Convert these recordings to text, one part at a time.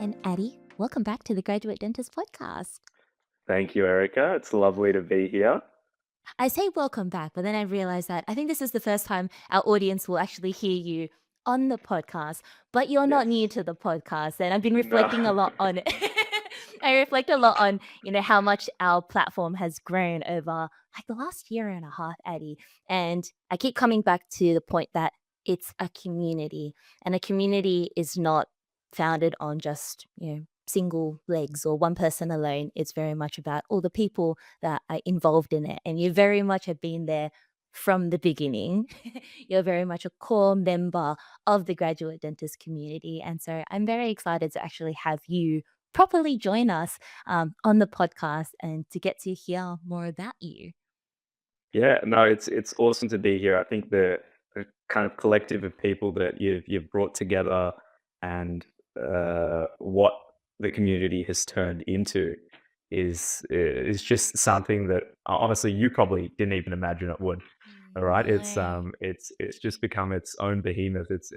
And Addie, welcome back to the Graduate Dentist Podcast. Thank you, Erica. It's lovely to be here. I say welcome back, but then I realized that I think this is the first time our audience will actually hear you on the podcast, but you're not new Yes. to the podcast. And I've been No. reflecting a lot on it. I reflect a lot on, how much our platform has grown over like the last year and a half, Addie. And I keep coming back to the point that it's a community, and a community is not founded on just, single legs or one person alone. It's very much about all the people that are involved in it. And you very much have been there from the beginning. You're very much a core member of the graduate dentist community. And so I'm very excited to actually have you properly join us on the podcast and to get to hear more about you. Yeah, no, it's awesome to be here. I think the kind of collective of people that you've brought together and what the community has turned into is just something that honestly you probably didn't even imagine it would. All right, No. it's just become its own behemoth. It's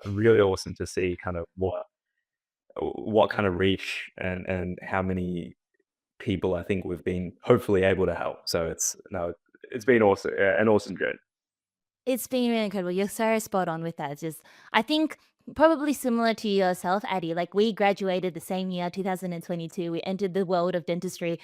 really awesome to see kind of what kind of reach and how many people I think we've been hopefully able to help. So it's been awesome, an awesome journey. It's been really incredible. You're so spot on with that. It's just, I think probably similar to yourself, Addie. Like we graduated the same year, 2022. We entered the world of dentistry,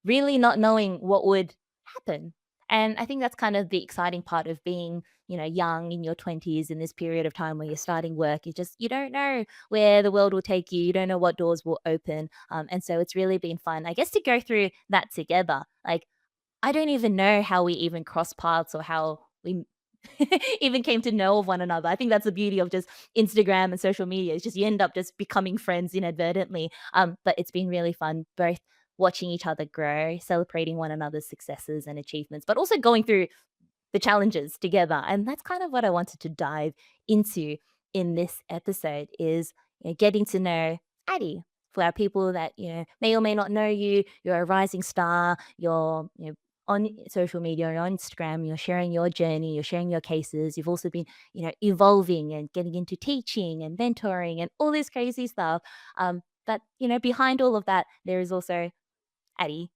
really not knowing what would happen. And I think that's kind of the exciting part of being, young in your 20s in this period of time where you're starting work. You don't know where the world will take you. You don't know what doors will open. And so it's really been fun, I guess, to go through that together. Like, I don't even know how we even crossed paths or how we even came to know of one another. I think that's the beauty of just Instagram and social media. It's just you end up just becoming friends inadvertently. But it's been really fun, both watching each other grow, celebrating one another's successes and achievements, but also going through the challenges together. And that's kind of what I wanted to dive into in this episode is getting to know Addie. For our people that may or may not know you, you're a rising star. You're on social media, you're on Instagram. You're sharing your journey. You're sharing your cases. You've also been evolving and getting into teaching and mentoring and all this crazy stuff. But behind all of that, there is also Addie.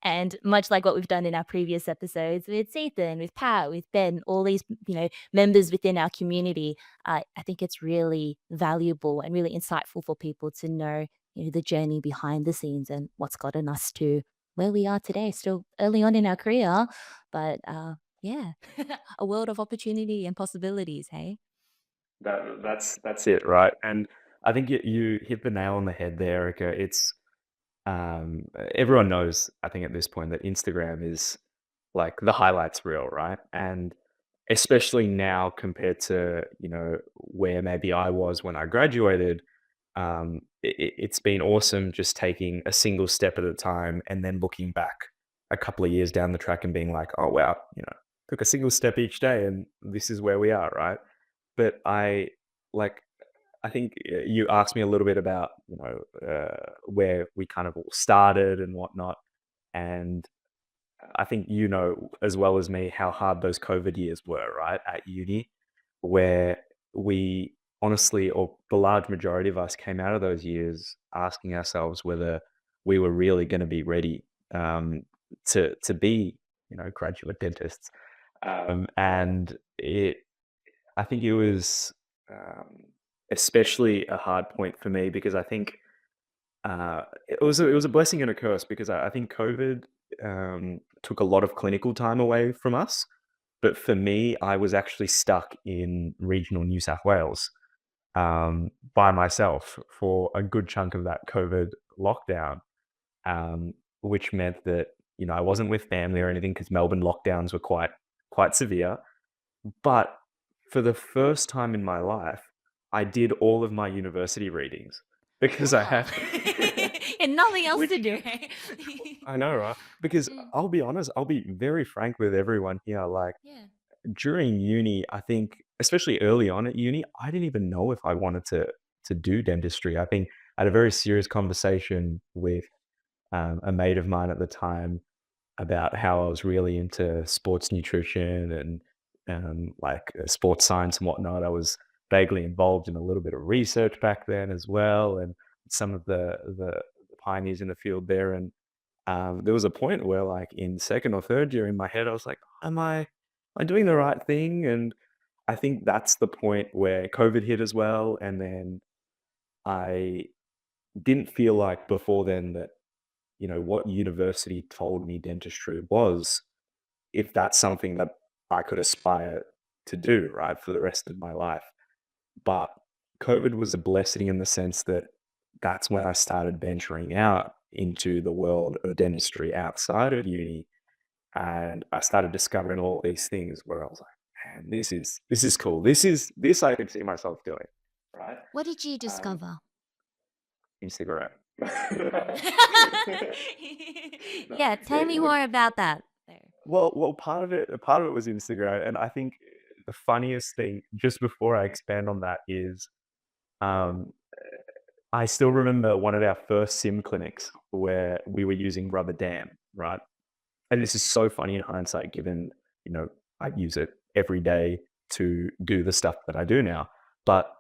And much like what we've done in our previous episodes with Ethan, with Pat, with Ben, all these, members within our community, I think it's really valuable and really insightful for people to know, the journey behind the scenes and what's gotten us to where we are today, still early on in our career. But yeah, a world of opportunity and possibilities, hey? That's it, right? And I think you hit the nail on the head there, Erica. It's um, everyone knows, I think, at this point that Instagram is like the highlights reel, right? And especially now compared to where maybe I was when I graduated, it's been awesome just taking a single step at a time and then looking back a couple of years down the track and being like, oh wow, took a single step each day and this is where we are, right? But like I think you asked me a little bit about where we kind of all started and whatnot, and I think as well as me how hard those COVID years were, right, at uni, where we honestly, or the large majority of us, came out of those years asking ourselves whether we were really going to be ready to be graduate dentists, and I think it was especially a hard point for me because I think it was a blessing and a curse because I think COVID took a lot of clinical time away from us. But for me, I was actually stuck in regional New South Wales by myself for a good chunk of that COVID lockdown, which meant that I wasn't with family or anything because Melbourne lockdowns were quite severe. But for the first time in my life, I did all of my university readings because I Wow. had And nothing else to which do. I know, right? Because Mm, I'll be honest, I'll be very frank with everyone here. Like yeah. during uni, I think, especially early on at uni, I didn't even know if I wanted to do dentistry. I think I had a very serious conversation with a mate of mine at the time about how I was really into sports nutrition and sports science and whatnot. I was vaguely involved in a little bit of research back then as well, and some of the pioneers in the field there. And there was a point where, like in second or third year, in my head, I was like, am I doing the right thing? And I think that's the point where COVID hit as well, and then I didn't feel like before then that what university told me dentistry was, if that's something that I could aspire to do, right, for the rest of my life. But COVID was a blessing in the sense that that's when I started venturing out into the world of dentistry outside of uni. And I started discovering all these things where I was like, man, this is cool. This I could see myself doing, right? What did you Um, discover? Instagram. No, Yeah, tell me look, more about that there. well, part of it was Instagram, and I think the funniest thing, just before I expand on that, is um, I still remember one of our first sim clinics where we were using rubber dam, right? And this is so funny in hindsight, given I use it every day to do the stuff that I do now. But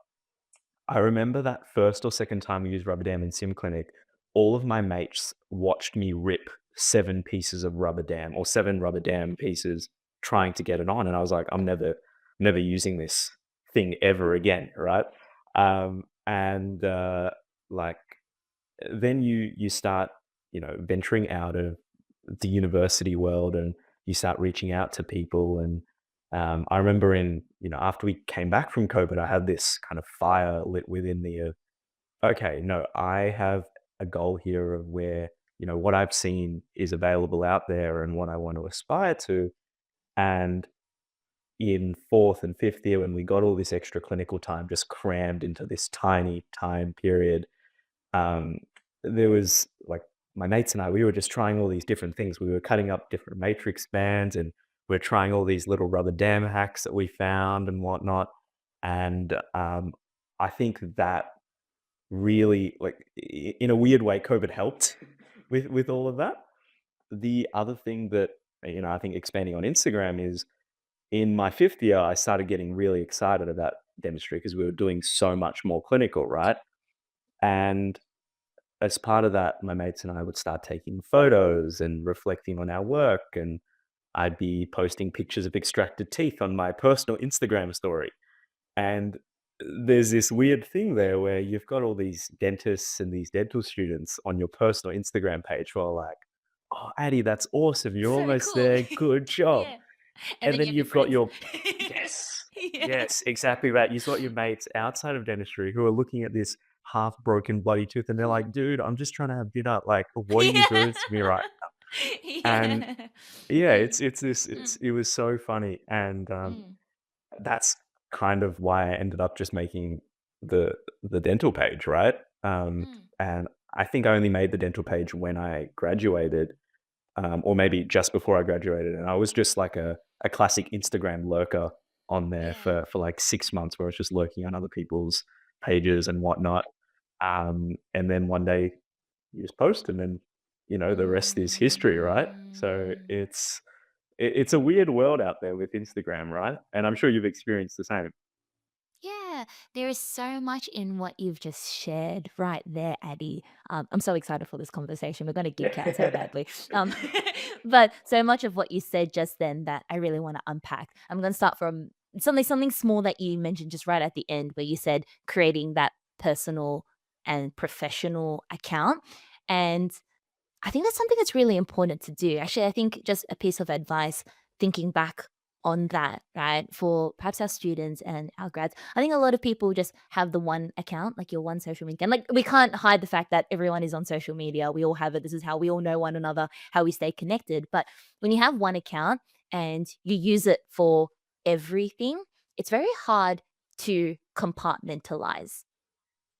I remember that first or second time we used rubber dam in sim clinic, all of my mates watched me rip 7 pieces of rubber dam, or 7 rubber dam pieces, trying to get it on, and I was like, "I'm never using this thing ever again," right? And, like, then you start, venturing out of the university world, and you start reaching out to people. And I remember after we came back from COVID, I had this kind of fire lit within me of, okay, no, I have a goal here of where, what I've seen is available out there and what I want to aspire to. And in fourth and fifth year, when we got all this extra clinical time just crammed into this tiny time period, um, there was like my mates and I, we were just trying all these different things. We were cutting up different matrix bands, and we're trying all these little rubber dam hacks that we found and whatnot. And I think that really, like, in a weird way, COVID helped with all of that. The other thing that, I think expanding on Instagram is, in my fifth year, I started getting really excited about dentistry because we were doing so much more clinical, right? And as part of that, my mates and I would start taking photos and reflecting on our work, and I'd be posting pictures of extracted teeth on my personal Instagram story. And there's this weird thing there where you've got all these dentists and these dental students on your personal Instagram page who are like, "Oh, Addy, that's awesome. You're So almost cool. there. Good job." Yeah. And And then you then have your you've got friends. your Yes. Yeah. Yes, exactly that. You've got your mates outside of dentistry who are looking at this half broken bloody tooth, and they're like, "Dude, I'm just trying to have dinner. Like, what are you Yeah. doing to me right?" And Yeah. yeah, Mm, mm, it was so funny. And mm, that's kind of why I ended up just making the the dental page, right? mm. And I think I only made the dental page when I graduated, or maybe just before I graduated, and I was just like a classic Instagram lurker on there Yeah. for like 6 months, where I was just lurking on other people's pages and whatnot. And then one day you just post, and then the rest is history, right? So Mm. it's a weird world out there with Instagram, right? And I'm sure you've experienced the same. Yeah, there is so much in what you've just shared right there, Addy. I'm so excited for this conversation. We're going to geek out so badly. But so much of what you said just then that I really want to unpack. I'm going to start from something small that you mentioned just right at the end, where you said creating that personal and professional account. And I think that's something that's really important to do. Actually, I think just a piece of advice thinking back on that, right? For perhaps our students and our grads. I think a lot of people just have the one account, like your one social media. And like we can't hide the fact that everyone is on social media. We all have it. This is how we all know one another, how we stay connected. But when you have one account and you use it for everything, it's very hard to compartmentalize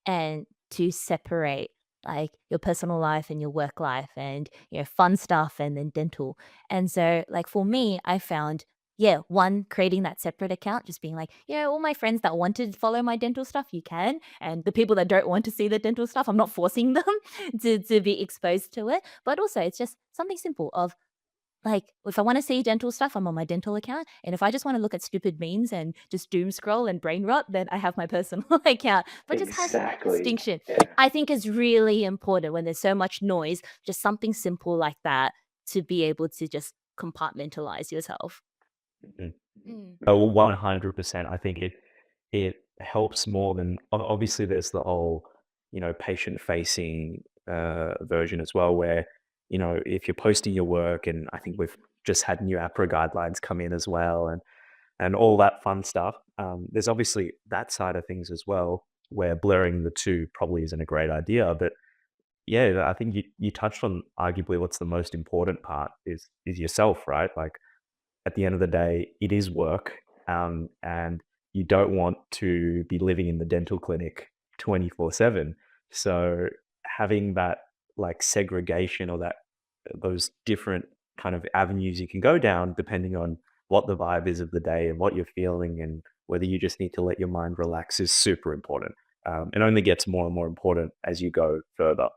and to separate like your personal life and your work life and fun stuff and then dental. And so like for me, I found one, creating that separate account, just being like, all my friends that want to follow my dental stuff, you can. And the people that don't want to see the dental stuff, I'm not forcing them to be exposed to it. But also it's just something simple of Like, if I wanna see dental stuff, I'm on my dental account, and if I just wanna look at stupid memes and just doom scroll and brain rot, then I have my personal account, but just having that Exactly. distinction, Yeah. I think is really important when there's so much noise, just something simple like that to be able to just compartmentalize yourself. Mhm. Mm. Oh, 100%. I think it helps more than obviously there's the whole, patient facing version as well, where, if you're posting your work, and I think we've just had new APRA guidelines come in as well, and all that fun stuff. There's obviously that side of things as well, where blurring the two probably isn't a great idea. But yeah, I think you touched on arguably what's the most important part is yourself, right? Like at the end of the day, it is work, and you don't want to be living in the dental clinic 24/7. So having that like segregation, or that those different kind of avenues you can go down depending on what the vibe is of the day and what you're feeling, and whether you just need to let your mind relax, is super important. It only gets more and more important as you go further.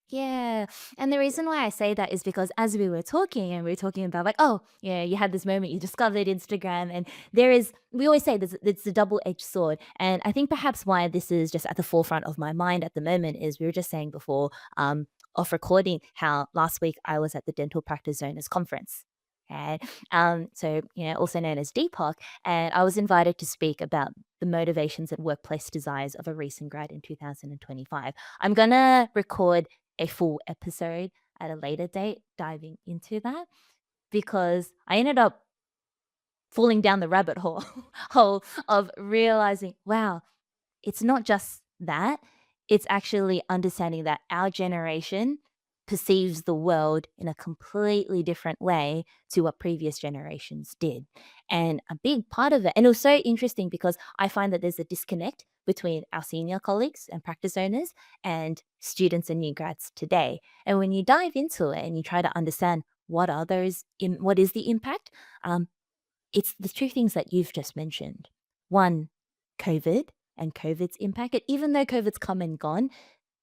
Yeah, and the reason why I say that is because as we were talking and we were talking about like, oh, yeah, you had this moment, you discovered Instagram, and there is, we always say this, it's a double-edged sword. And I think perhaps why this is just at the forefront of my mind at the moment is we were just saying before, off recording, how last week I was at the Dental Practice Owners Conference. Okay. So, also known as DPOC, and I was invited to speak about the motivations and workplace desires of a recent grad in 2025. I'm gonna record a full episode at a later date diving into that because I ended up falling down the rabbit hole hole of realizing, wow, it's not just that, it's actually understanding that our generation perceives the world in a completely different way to what previous generations did. And a big part of it, and it was so interesting because I find that there's a disconnect between our senior colleagues and practice owners and students and new grads today. And when you dive into it and you try to understand what is the impact, um, it's the two things that you've just mentioned. One, COVID and COVID's impact. And even though COVID's come and gone,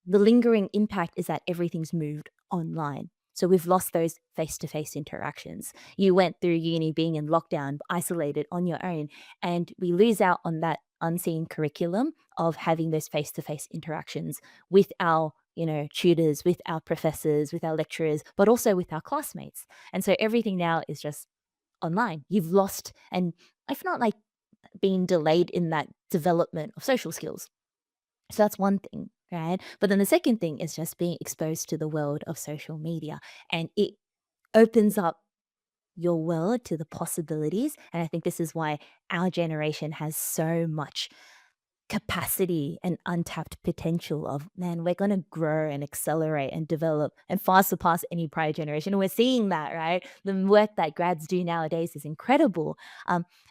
the lingering impact is that everything's moved online. So we've lost those face to face interactions. You went through uni being in lockdown, isolated on your own, and we lose out on that unseen curriculum of having those face to face interactions with our tutors, with our professors, with our lecturers, but also with our classmates. And so everything now is just online. You've lost, and if not like being delayed in that development of social skills. So that's one thing, right? But then the second thing is just being exposed to the world of social media, and it opens up your world to the possibilities. And I think this is why our generation has so much capacity and untapped potential of, man, we're going to grow and accelerate and develop and far surpass any prior generation. And we're seeing that, right? The work that grads do nowadays is incredible.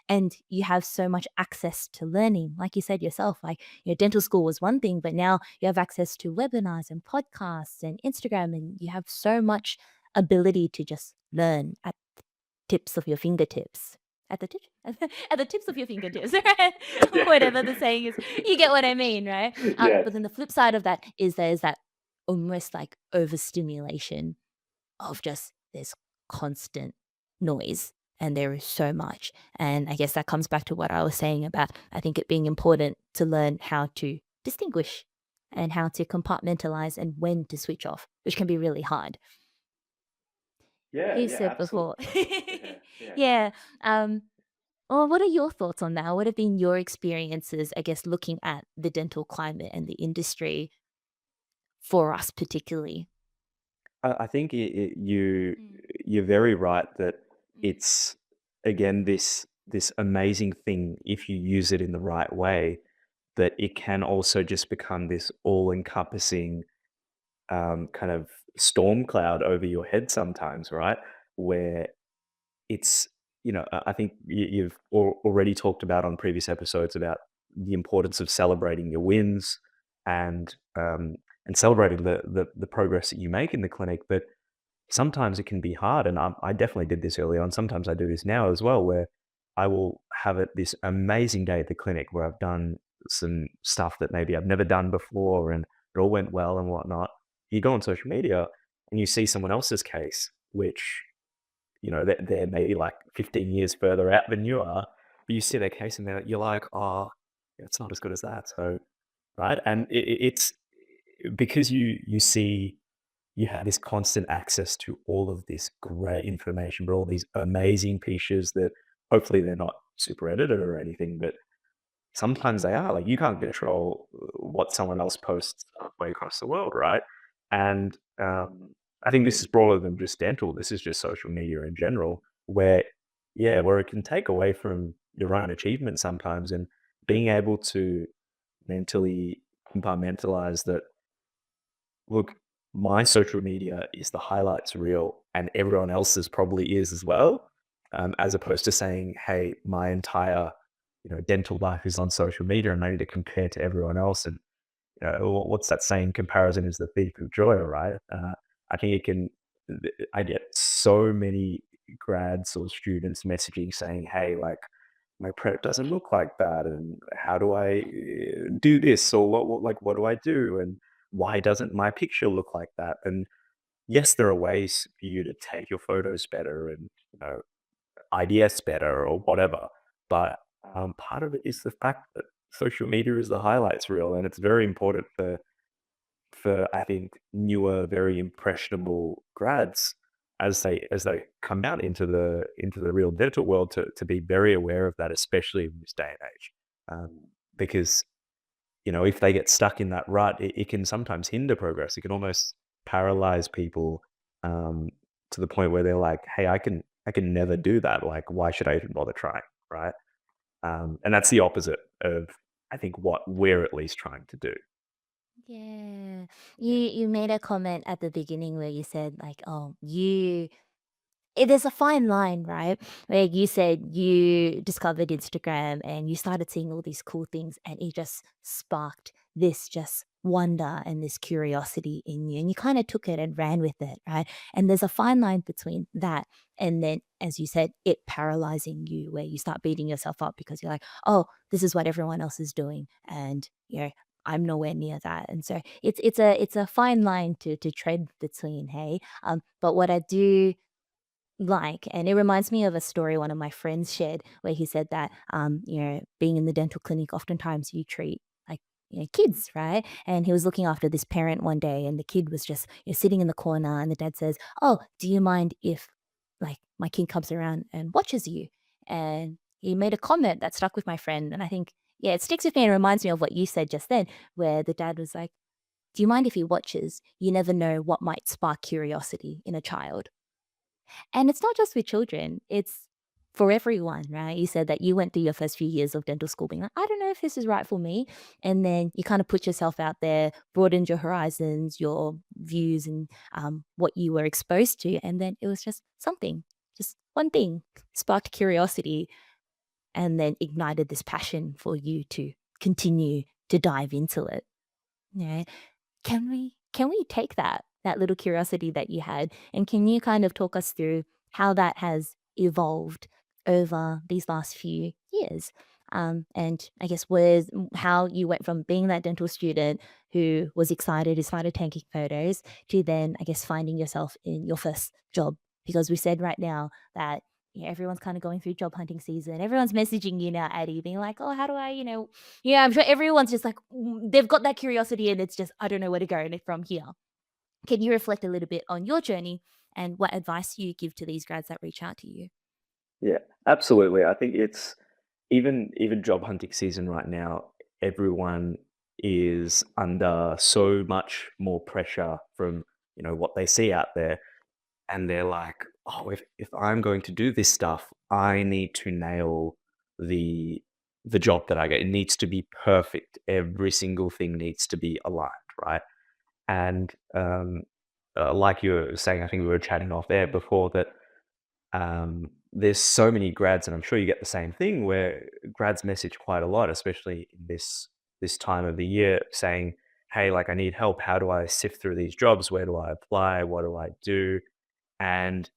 And you have so much access to learning. Like you said yourself, like your dental school was one thing, but now you have access to webinars and podcasts and Instagram, and you have so much ability to just learn at tips of your fingertips. At the tip at the tips of your fingertips, right? Yeah. Whatever the saying is, you get what I mean, right? But Yes. then the flip side of that is there's that almost like overstimulation of just there's constant noise and there is so much. And I guess that comes back to what I was saying about I think it being important to learn how to distinguish and how to compartmentalize and when to switch off, which can be really hard. Yeah, You yeah, said before. absolutely. Yeah, yeah. Yeah. Um, well, what are your thoughts on that? What have been your experiences, I guess, looking at the dental climate and the industry for us particularly? I think Mm, you're very right that mm, it's again this amazing thing if you use it in the right way, that it can also just become this all-encompassing kind of storm cloud over your head sometimes, right? Where it's, I think you've already talked about on previous episodes about the importance of celebrating your wins, and and celebrating the progress that you make in the clinic. But sometimes it can be hard, and I definitely did this early on. Sometimes I do this now as well, where I will have this amazing day at the clinic where I've done some stuff that maybe I've never done before, and it all went well and whatnot. You go on social media and you see someone else's case, which they're maybe like 15 years further out than you are, but you see their case and you're like, oh, it's not as good as that. So, right. And it's because you see you have this constant access to all of this great information, but all these amazing pieces that hopefully they're not super edited or anything, but sometimes they are. Like you can't control what someone else posts halfway across the world, right? And I think this is broader than just dental. This is just social media in general, where where it can take away from your own achievement sometimes, and being able to mentally compartmentalize that. Look, my social media is the highlights reel, and everyone else's probably is as well. As opposed to saying, "Hey, my entire dental life is on social media, and I need to compare to everyone else." And what's that saying? Comparison is the thief of joy, right? I think it can. I get so many grads or students messaging saying, "Hey, like my prep doesn't look like that, and how do I do this, or what do I do, and why doesn't my picture look like that?" And yes, there are ways for you to take your photos better and IDS better or whatever, but part of it is the fact that social media is the highlights reel, and it's very important for I think newer, very impressionable grads as they come out into the real digital world to be very aware of that, especially in this day and age, because if they get stuck in that rut, it can sometimes hinder progress. It can almost paralyze people um, to the point where they're like, "Hey, I can never do that. Like, why should I even bother trying?" Right? And that's the opposite of I think what we're at least trying to do. Yeah. You made a comment at the beginning where you said like, "Oh, there's a fine line, right? Where you said you discovered Instagram and you started seeing all these cool things and it just sparked this just wonder and this curiosity in you. And you kind of took it and ran with it, right? And there's a fine line between that and then, as you said, it paralyzing you where you start beating yourself up because you're like, oh, this is what everyone else is doing. And I'm nowhere near that. And so it's a fine line to tread between, hey. But what I do like, and it reminds me of a story one of my friends shared where he said that, being in the dental clinic, oftentimes you treat like, kids, right? And he was looking after this parent one day, and the kid was just sitting in the corner, and the dad says, "Oh, do you mind if, like, my kid comes around and watches you?" And he made a comment that stuck with my friend, and I think, yeah, it sticks with me and reminds me of what you said just then, where the dad was like, "Do you mind if he watches? You never know what might spark curiosity in a child." And it's not just with children, it's for everyone, right? You said that you went through your first few years of dental school being like, I don't know if this is right for me. And then you kind of put yourself out there, broadened your horizons, your views, and what you were exposed to. And then it was just something, just one thing sparked curiosity and then ignited this passion for you to continue to dive into it. Yeah. Can we take that little curiosity that you had, and can you kind of talk us through how that has evolved over these last few years? And I guess how you went from being that dental student who was excited, who started taking photos, to then I guess finding yourself in your first job. Because we said right now that everyone's kind of going through job hunting season. Everyone's messaging you now, Addie, being like, "Oh, how do I, yeah, I'm sure everyone's just like, they've got that curiosity and it's just, I don't know where to go from here." Can you reflect a little bit on your journey and what advice you give to these grads that reach out to you? Yeah, absolutely. I think it's even job hunting season right now, everyone is under so much more pressure from, what they see out there. And they're like, "Oh, if I'm going to do this stuff, I need to nail the the job that I get. It needs to be perfect. Every single thing needs to be aligned, right?" And like you were saying, I think we were chatting off air before that there's so many grads, and I'm sure you get the same thing where grads message quite a lot, especially in this time of the year, saying, "Hey, like I need help. How do I sift through these jobs? Where do I apply? What do I do?" And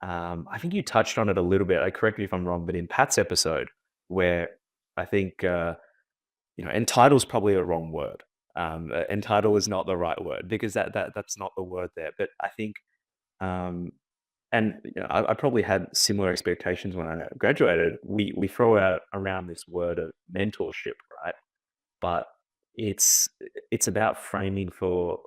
I think you touched on it a little bit. Correct me if I'm wrong, but in Pat's episode, where I think entitle is probably a wrong word. Entitle is not the right word because that's not the word there. But I think um, and I probably had similar expectations when I graduated. We throw out around this word of mentorship, right? But it's it's about framing for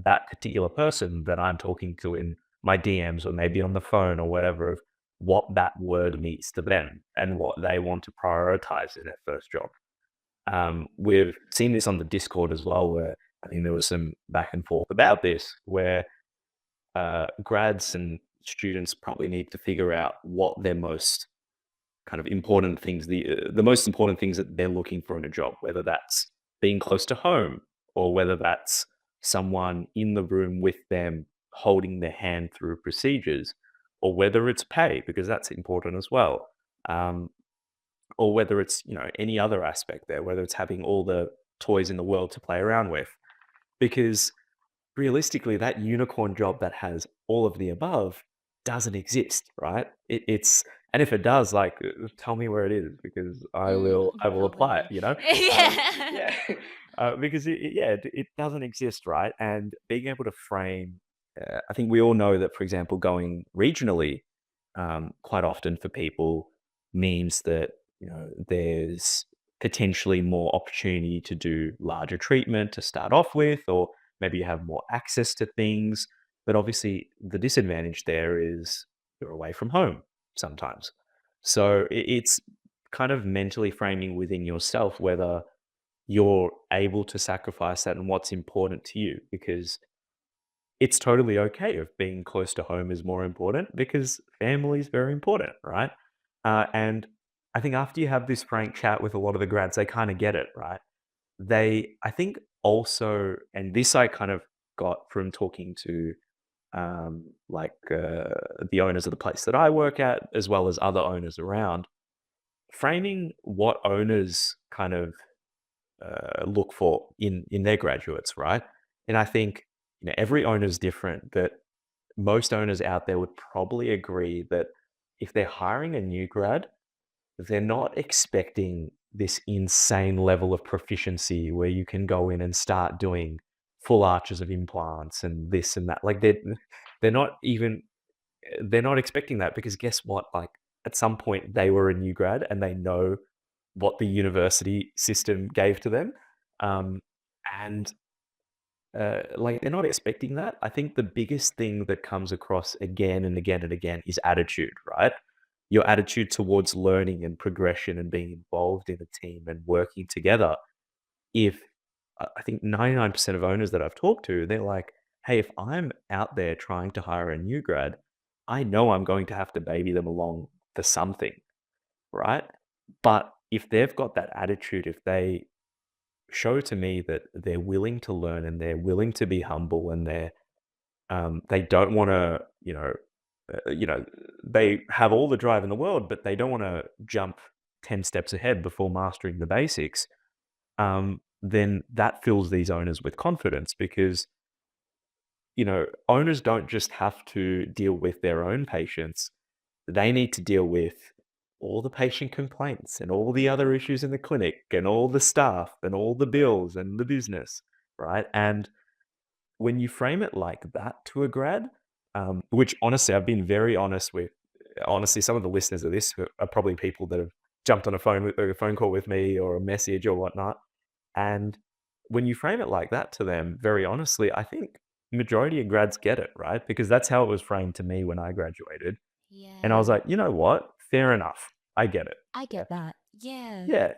that particular person that I'm talking to in my DMs or maybe on the phone or whatever of what that word means to them and what they want to prioritize in their first job. We've seen this on the Discord as well, where I think there was some back and forth about this, where grads and students probably need to figure out what their most kind of important things, the most important things that they're looking for in a job, whether that's being close to home or whether that's someone in the room with them holding their hand through procedures, or whether it's pay because that's important as well, um, or whether it's any other aspect there, whether it's having all the toys in the world to play around with, because realistically, that unicorn job that has all of the above doesn't exist, right? It's and if it does, like, tell me where it is because I will apply it, Probably. Yeah. yeah, because it doesn't exist, right? And being able to frame, I think we all know that, for example, going regionally, quite often for people means that there's potentially more opportunity to do larger treatment to start off with, or maybe you have more access to things. But obviously, the disadvantage there is you're away from home sometimes. So it's kind of mentally framing within yourself whether you're able to sacrifice that and what's important to you, because it's totally okay if being close to home is more important because family is very important, right? And I think after you have this frank chat with a lot of the grads, they kind of get it, right? I think also, and this I kind of got from talking to the owners of the place that I work at, as well as other owners around, framing what owners kind of look for in their graduates, right? And I think every owner is different, but most owners out there would probably agree that if they're hiring a new grad, they're not expecting this insane level of proficiency where you can go in and start doing full arches of implants and this and that. Like they're not even they're not expecting that because guess what? Like at some point they were a new grad and they know what the university system gave to them. Um, and like they're not expecting that. I think the biggest thing that comes across again and again and again is attitude, right? Your attitude towards learning and progression and being involved in a team and working together. If I think 99% of owners that I've talked to, they're like, hey, if I'm out there trying to hire a new grad, I know I'm going to have to baby them along for something, right? But if they've got that attitude, if they show to me that they're willing to learn and they're willing to be humble and they don't want to, you know, they have all the drive in the world, but they don't want to jump 10 steps ahead before mastering the basics. Then that fills these owners with confidence because owners don't just have to deal with their own patients, they need to deal with all the patient complaints and all the other issues in the clinic and all the staff and all the bills and the business, right? And when you frame it like that to a grad, which honestly, I've been very honest with, honestly, some of the listeners of this are probably people that have jumped on a phone call with me or a message or whatnot. And when you frame it like that to them, very honestly, I think majority of grads get it, right? Because that's how it was framed to me when I graduated. And I was Yeah. like, you know what? Fair enough. I get it. I Yeah. get that. Yeah. Yeah.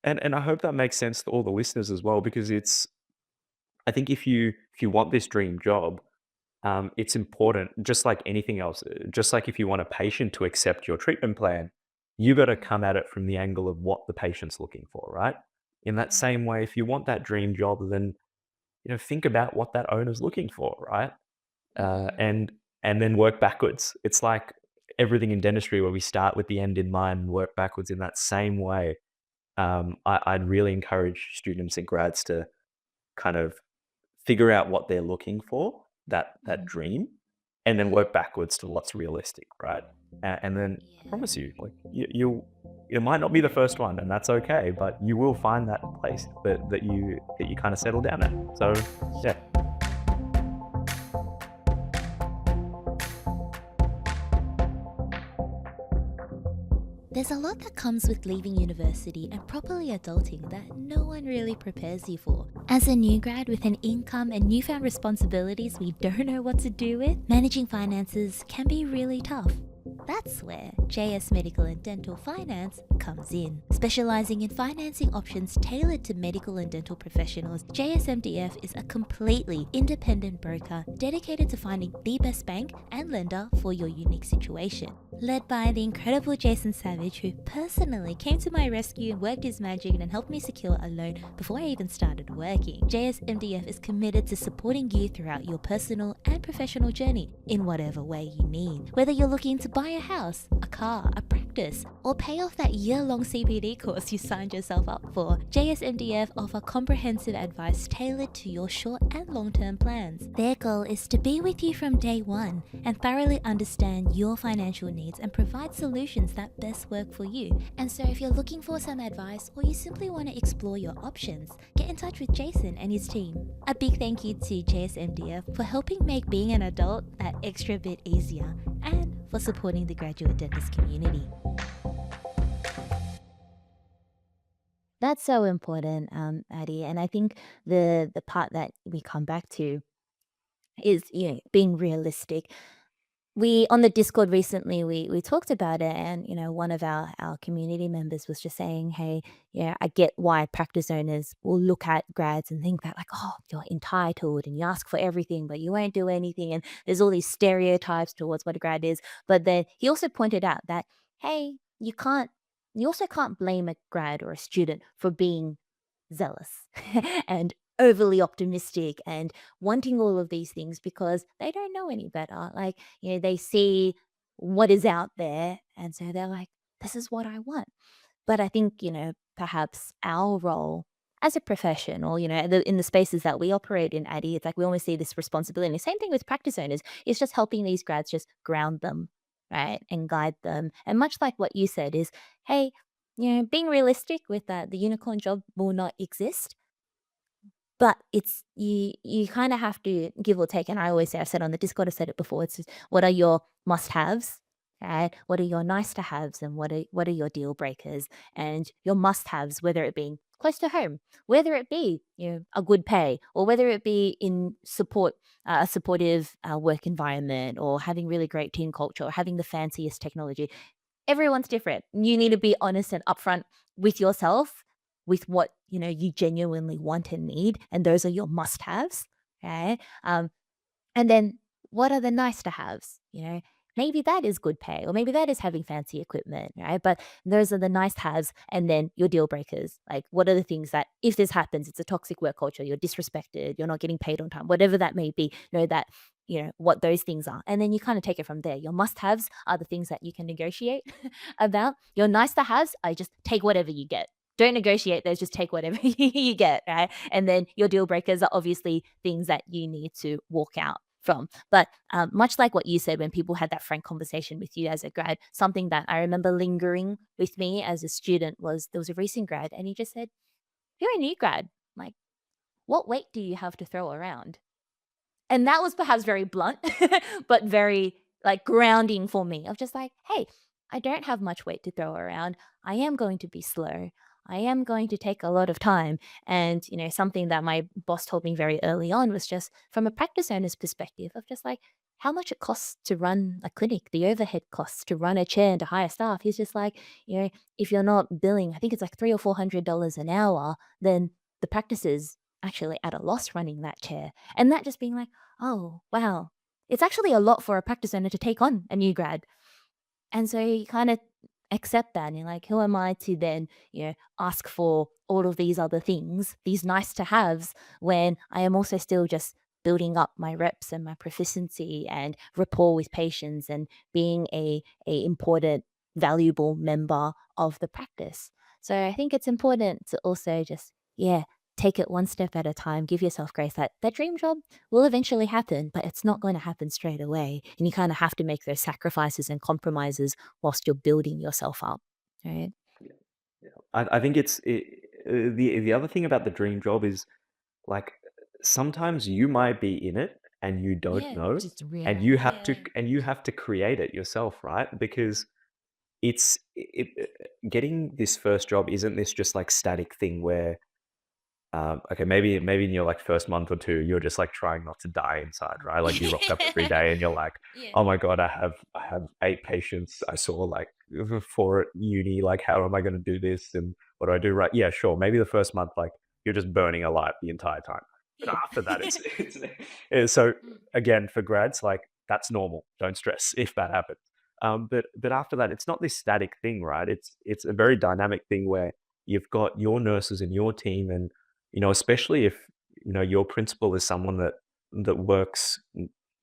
And I hope that makes sense to all the listeners as well, because I think if you want this dream job, it's important, just like anything else, just like if you want a patient to accept your treatment plan, you got to Mhm, come at it from the angle of what the patient's looking for, right? In that mhm, same way, if you want that dream job, then think about what that owner's looking for, right? Uh, mhm, and and then work backwards. It's like everything in dentistry where we start with the end in mind and work backwards in that same way. I'd really encourage students and grads to kind of figure out what they're looking for, that mhm, dream, and then mhm. work backwards to what's realistic, right? And then I promise Yeah. you, like it might not be the first one, and that's okay, but you will find that place that you kind of settle down at. So yeah. Yeah. There's a lot that comes with leaving university and properly adulting that no one really prepares you for. As a new grad with an income and newfound responsibilities we don't know what to do with, managing finances can be really tough. That's where JS Medical and Dental Finance comes in. Specializing in financing options tailored to medical and dental professionals, JSMDF is a completely independent broker dedicated to finding the best bank and lender for your unique situation. Led by the incredible Jason Savage, who personally came to my rescue and worked his magic and helped me secure a loan before I even started working, JSMDF is committed to supporting you throughout your personal and professional journey in whatever way you need. Whether you're looking to buy a house, a car, a practice, or pay off that year-long CPD course you signed yourself up for, JSMDF offer comprehensive advice tailored to your short and long-term plans. Their goal is to be with you from day one and thoroughly understand your financial needs and provide solutions that best work for you. And so if you're looking for some advice or you simply want to explore your options, get in touch with Jason and his team. A big thank you to JSMDF for helping make being an adult that extra bit easier and for supporting the graduate dentist community. That's so important, Addie. And I think the part that we come back to is, being realistic. We on the Discord recently, we talked about it, and one of our community members was just saying, "Hey, yeah, I get why practice owners will look at grads and think that like, oh, you're entitled and you ask for everything, but you won't do anything." And there's all these stereotypes towards what a grad is. But then he also pointed out that, hey, you also can't blame a grad or a student for being zealous and overly optimistic and wanting all of these things because they don't know any better. Like, they see what is out there. And so they're like, this is what I want. But I think, perhaps our role as a profession or, in the spaces that we operate in, Addie, it's like we always see this responsibility. Same thing with practice owners. It's just helping these grads just ground them, right? And guide them. And much like what you said is, hey, being realistic with that, the unicorn job will not exist, but it's you kinda have to give or take, and I always say, I've said on the Discord, I've said it before, it's just what are your must-haves, right? What are your nice-to-haves, and what are your deal breakers? And your must-haves, whether it being close to home, whether it be, a good pay, or whether it be in a supportive, work environment, or having really great team culture, or having the fanciest technology. Everyone's different. You need to be honest and upfront with yourself, with what, you genuinely want and need, and those are your must-haves, okay? And then what are the nice to haves? Maybe that is good pay, or maybe that is having fancy equipment, right? But those are the nice haves, and then your deal breakers. Like, what are the things that if this happens, it's a toxic work culture, you're disrespected, you're not getting paid on time, whatever that may be, know that, what those things are. And then you kind of take it from there. Your must haves are the things that you can negotiate about. Your nice to haves I just take whatever you get. Don't negotiate those, just take whatever you get, right? And then your deal breakers are obviously things that you need to walk out from. But much like what you said when people had that frank conversation with you as a grad, something that I remember lingering with me as a student was there was a recent grad and he just said, "You're a new grad. Like, what weight do you have to throw around?" And that was perhaps very blunt, but very, like, grounding for me of just like, "Hey, I don't have much weight to throw around. I am going to be slow. I am going to take a lot of time." And, something that my boss told me very early on was just from a practice owner's perspective of just like how much it costs to run a clinic, the overhead costs to run a chair and to hire staff. He's just like, if you're not billing, I think it's like $300 or $400 an hour, then the practice is actually at a loss running that chair. And that just being like, oh, wow. It's actually a lot for a practice owner to take on a new grad. And so you kind of accept that and you're like, who am I to then, ask for all of these other things, these nice to haves, when I am also still just building up my reps and my proficiency and rapport with patients and being a important, valuable member of the practice. So I think it's important to also just, yeah, take it one step at a time, give yourself grace that that dream job will eventually happen, but it's not going to happen straight away. And you kind of have to make those sacrifices and compromises whilst you're building yourself up. Right. Yeah, yeah. I think the other thing about the dream job is like sometimes you might be in it and you don't Yeah, know, just real. Yeah. and you have to create it yourself, right? Because getting this first job isn't this just like static thing where okay, maybe in your, like, first month or 2, you're just, like, trying not to die inside, right? Like, you rock up every day and you're like, Yeah. "Oh my god, I have 8 patients I saw, like, 4 at uni, like, how am I gonna do this, and what do I do right?" Yeah, sure, maybe the first month, like, you're just burning alive the entire time. But Yeah. after that, it's so, Mm, again, for grads, like, that's normal. Don't stress if that happens. But after that, it's not this static thing, right? It's a very dynamic thing where you've got your nurses and your team and especially if, your principal is someone that works,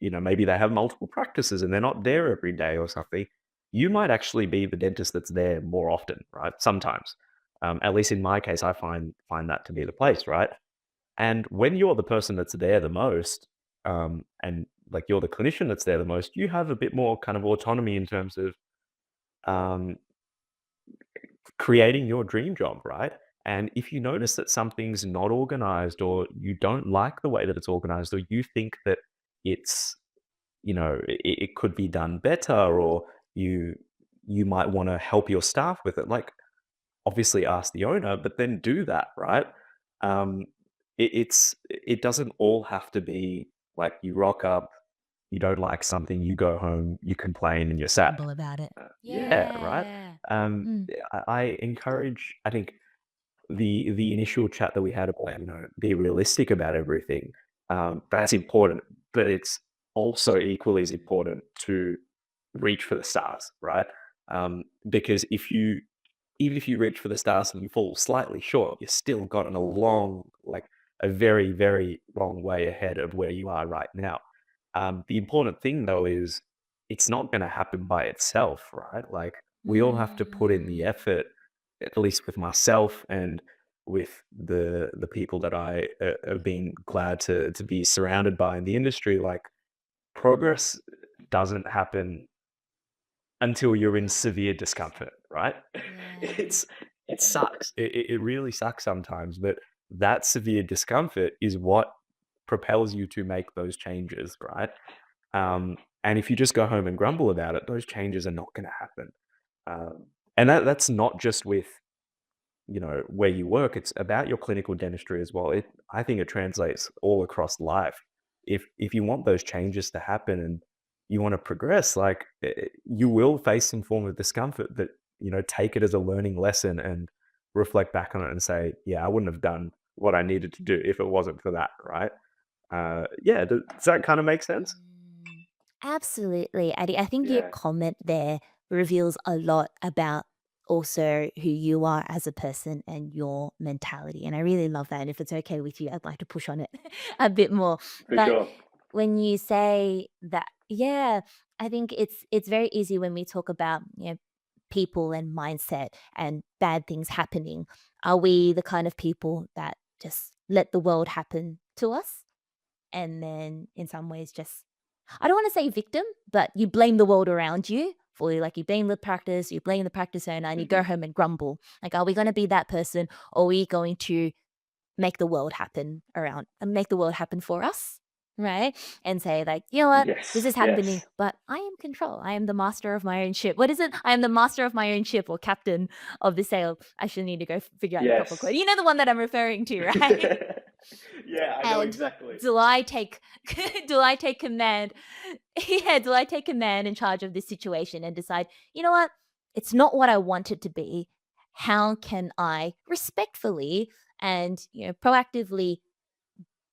maybe they have multiple practices and they're not there every day or something. You might actually be the dentist that's there more often, right? Sometimes. At least in my case, I find that to be the place, right? And when you're the person that's there the most, and like you're the clinician that's there the most, you have a bit more kind of autonomy in terms of um, creating your dream job, right? And if you notice that something's not organized or you don't like the way that it's organized or you think that it's, it could be done better or you you might want to help your staff with it, like obviously ask the owner, but then do that, right? Um, it doesn't all have to be like you rock up, you don't like something, you go home, you complain, and you're sad. grumble about it. Yeah, right. Yeah. Um, Mm, I encourage. I think the initial chat that we had about be realistic about everything. That's important, but it's also equally as important to reach for the stars, right? Because even if you reach for the stars and you fall slightly short, you're still gotten a long, like a very, very long way ahead of where you are right now. The important thing though is it's not going to happen by itself, right? Like we all have to put in the mm, effort, at least with myself and with the people that I have been glad to be surrounded by in the industry. Like progress doesn't happen until you're in severe discomfort, right? yeah. It's it sucks. It really sucks sometimes, but that severe discomfort is what propels you to make those changes, right? And if you just go home and grumble about it, those changes are not going to happen. And that's not just with where you work, it's about your clinical dentistry as well. I think it translates all across life. If you want those changes to happen and you want to progress, like you will face some form of discomfort, but take it as a learning lesson and reflect back on it and say, yeah, I wouldn't have done what I needed to do if it wasn't for that, right? Yeah, does that kind of make sense? Mm, absolutely, Addie. I think your Yeah, comment there reveals a lot about also who you are as a person and your mentality. And I really love that. And if it's okay with you, I'd like to push on it a bit more. for But sure. when you say that, yeah, I think it's very easy when we talk about people and mindset and bad things happening. Are we the kind of people that just let the world happen to us? And then in some ways just I don't wanna say victim, but you blame the world around you for like you blame the practice, you blame the practice owner, and you go Hmm. home and grumble. Like, are we gonna be that person or are we going to make the world happen around and make the world happen for us? Right? And say, like, you know what? This Yes, is happening, yes, but I am control. I am the master of my own ship. What is it? I am the master of my own ship or captain of the sail. I should need to go figure out the proper quote. yes. You know the one that I'm referring to, right? Yeah, I know And exactly. do I take do I take command yeah, do I take command in charge of this situation and decide, "You know what? It's not what I want it to be. How can I respectfully and, proactively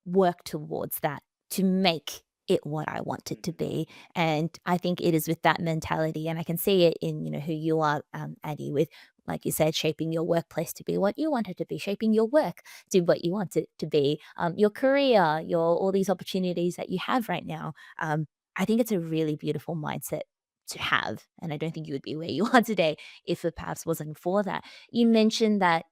work towards that to make it what I want it to Mhm. be?" And I think it is with that mentality, and I can see it in who you are, Addie, with like you said, shaping your workplace to be what you want it to be, shaping your work to what you want it to be, your career, your all these opportunities that you have right now. I think it's a really beautiful mindset to have, and I don't think you would be where you are today if it perhaps wasn't for that. You mentioned that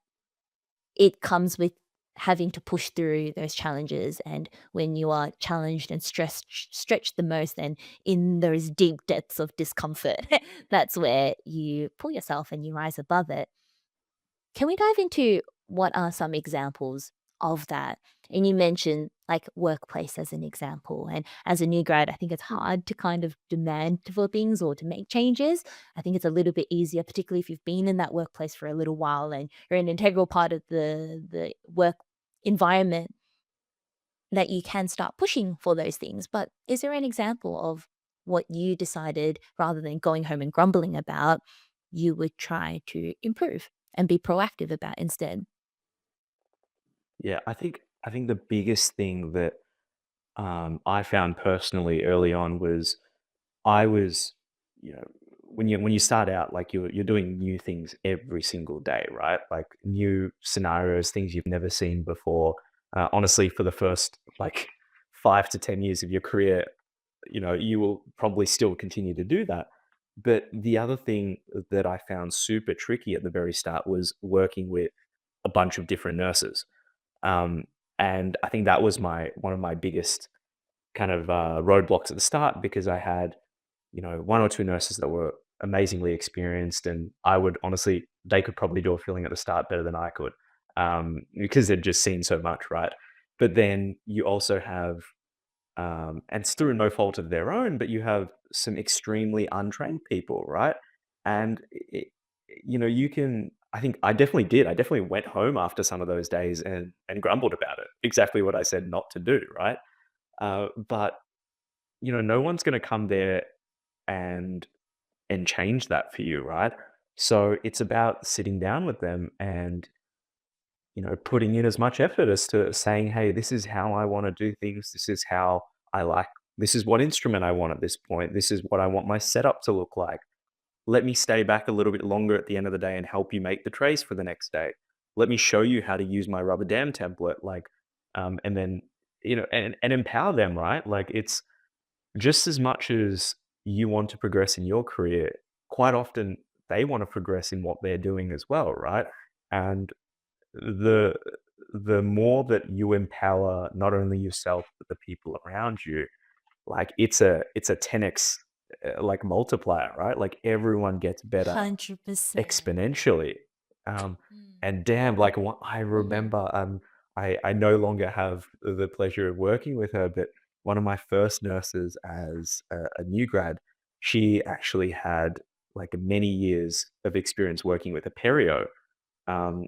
it comes with having to push through those challenges, and when you are challenged and stretched the most and in those deep depths of discomfort, that's where you pull yourself and you rise above it. Can we dive into what are some examples of that. And you mentioned like workplace as an example. And as a new grad, I think it's hard to kind of demand for things or to make changes. I think it's a little bit easier, particularly if you've been in that workplace for a little while and you're an integral part of the work environment, that you can start pushing for those things. But is there an example of what you decided rather than going home and grumbling about, you would try to improve and be proactive about instead? Yeah, I think the biggest thing that I found personally early on was I was, you know, when you start out, like you're doing new things every single day, right? Like new scenarios, things you've never seen before. Honestly, for the first like 5 to 10 years of your career, you will probably still continue to do that. But the other thing that I found super tricky at the very start was working with a bunch of different nurses. Um, and I think that was my one of my biggest kind of roadblocks at the start because I had, one or two nurses that were amazingly experienced, and I would honestly, they could probably do a filling at the start better than I could, because they'd just seen so much, right? But then you also have, and it's through no fault of their own, but you have some extremely untrained people, right? And you can. I think I definitely did. I definitely went home after some of those days and grumbled about it. Exactly what I said not to do, right? But no one's going to come there and change that for you, right? So it's about sitting down with them and putting in as much effort as to saying, hey, this is how I want to do things. This is how I like. This is what instrument I want at this point. This is what I want my setup to look like. Let me stay back a little bit longer at the end of the day and help you make the trays for the next day. Let me show you how to use my rubber dam template, like, and then and empower them, right? Like it's just as much as you want to progress in your career, quite often they want to progress in what they're doing as well, right? And the the more that you empower not only yourself but the people around you, like it's a 10x like multiplier, right? Like everyone gets better 100%. exponentially. Um, Mm. and damn, like what I Mhm. remember, I no longer have the pleasure of working with her, but one of my first nurses as a new grad, she actually had like many years of experience working with a perio. Um,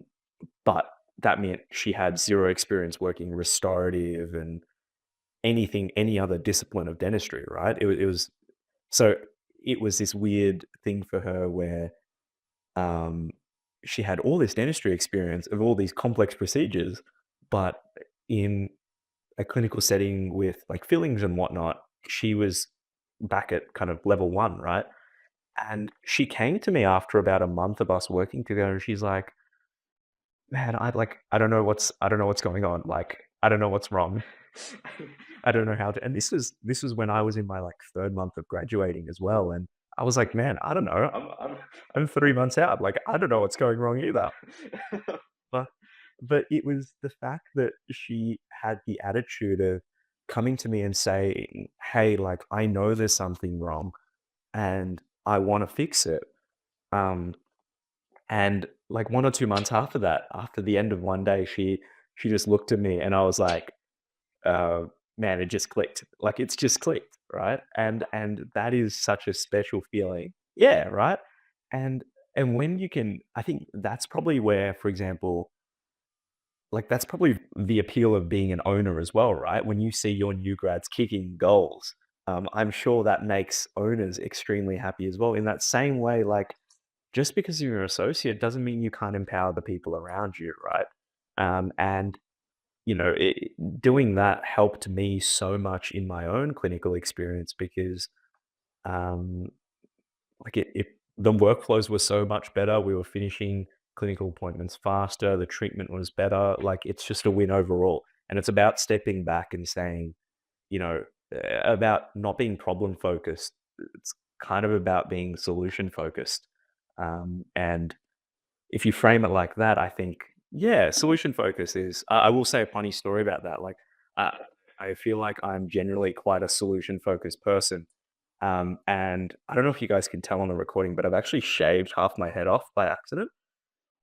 but that meant she had zero experience working restorative and any other discipline of dentistry, right? It was so it was this weird thing for her where um, she had all this dentistry experience of all these complex procedures, but in a clinical setting with like fillings and whatnot, she was back at kind of level one, right? And she came to me after about a month of us working together, and she's like, "Man, I don't know what's going on. Like, I don't know what's wrong. I don't know how to." And this was when I was in my like third month of graduating as well, and I was like, "Man, I don't know. I'm 3 months out. Like, I don't know what's going wrong either." but but it was the fact that she had the attitude of coming to me and saying, "Hey, like I know there's something wrong, and I want to fix it." Um, and like 1 or 2 months after that, after the end of one day, she just looked at me and I was like, uh, "Man, it just clicked." Like, it's just clicked, right? And that is such a special feeling. Yeah, right? And when you can I think that's probably where, for example, like, that's probably the appeal of being an owner as well, right? When you see your new grads kicking goals, I'm sure that makes owners extremely happy as well. In that same way, like, just because you're an associate doesn't mean you can't empower the people around you, right? And doing that helped me so much in my own clinical experience because, um, like the workflows were so much better. We were finishing clinical appointments faster. The treatment was better. Like it's just a win overall. And it's about stepping back and saying, you know, about not being problem focused. It's kind of about being solution focused. And if you frame it like that, I think, yeah, solution focus is. I will say a funny story about that. Like, uh, I feel like I'm generally quite a solution focused person. And I don't know if you guys can tell on the recording, but I've actually shaved half my head off by accident.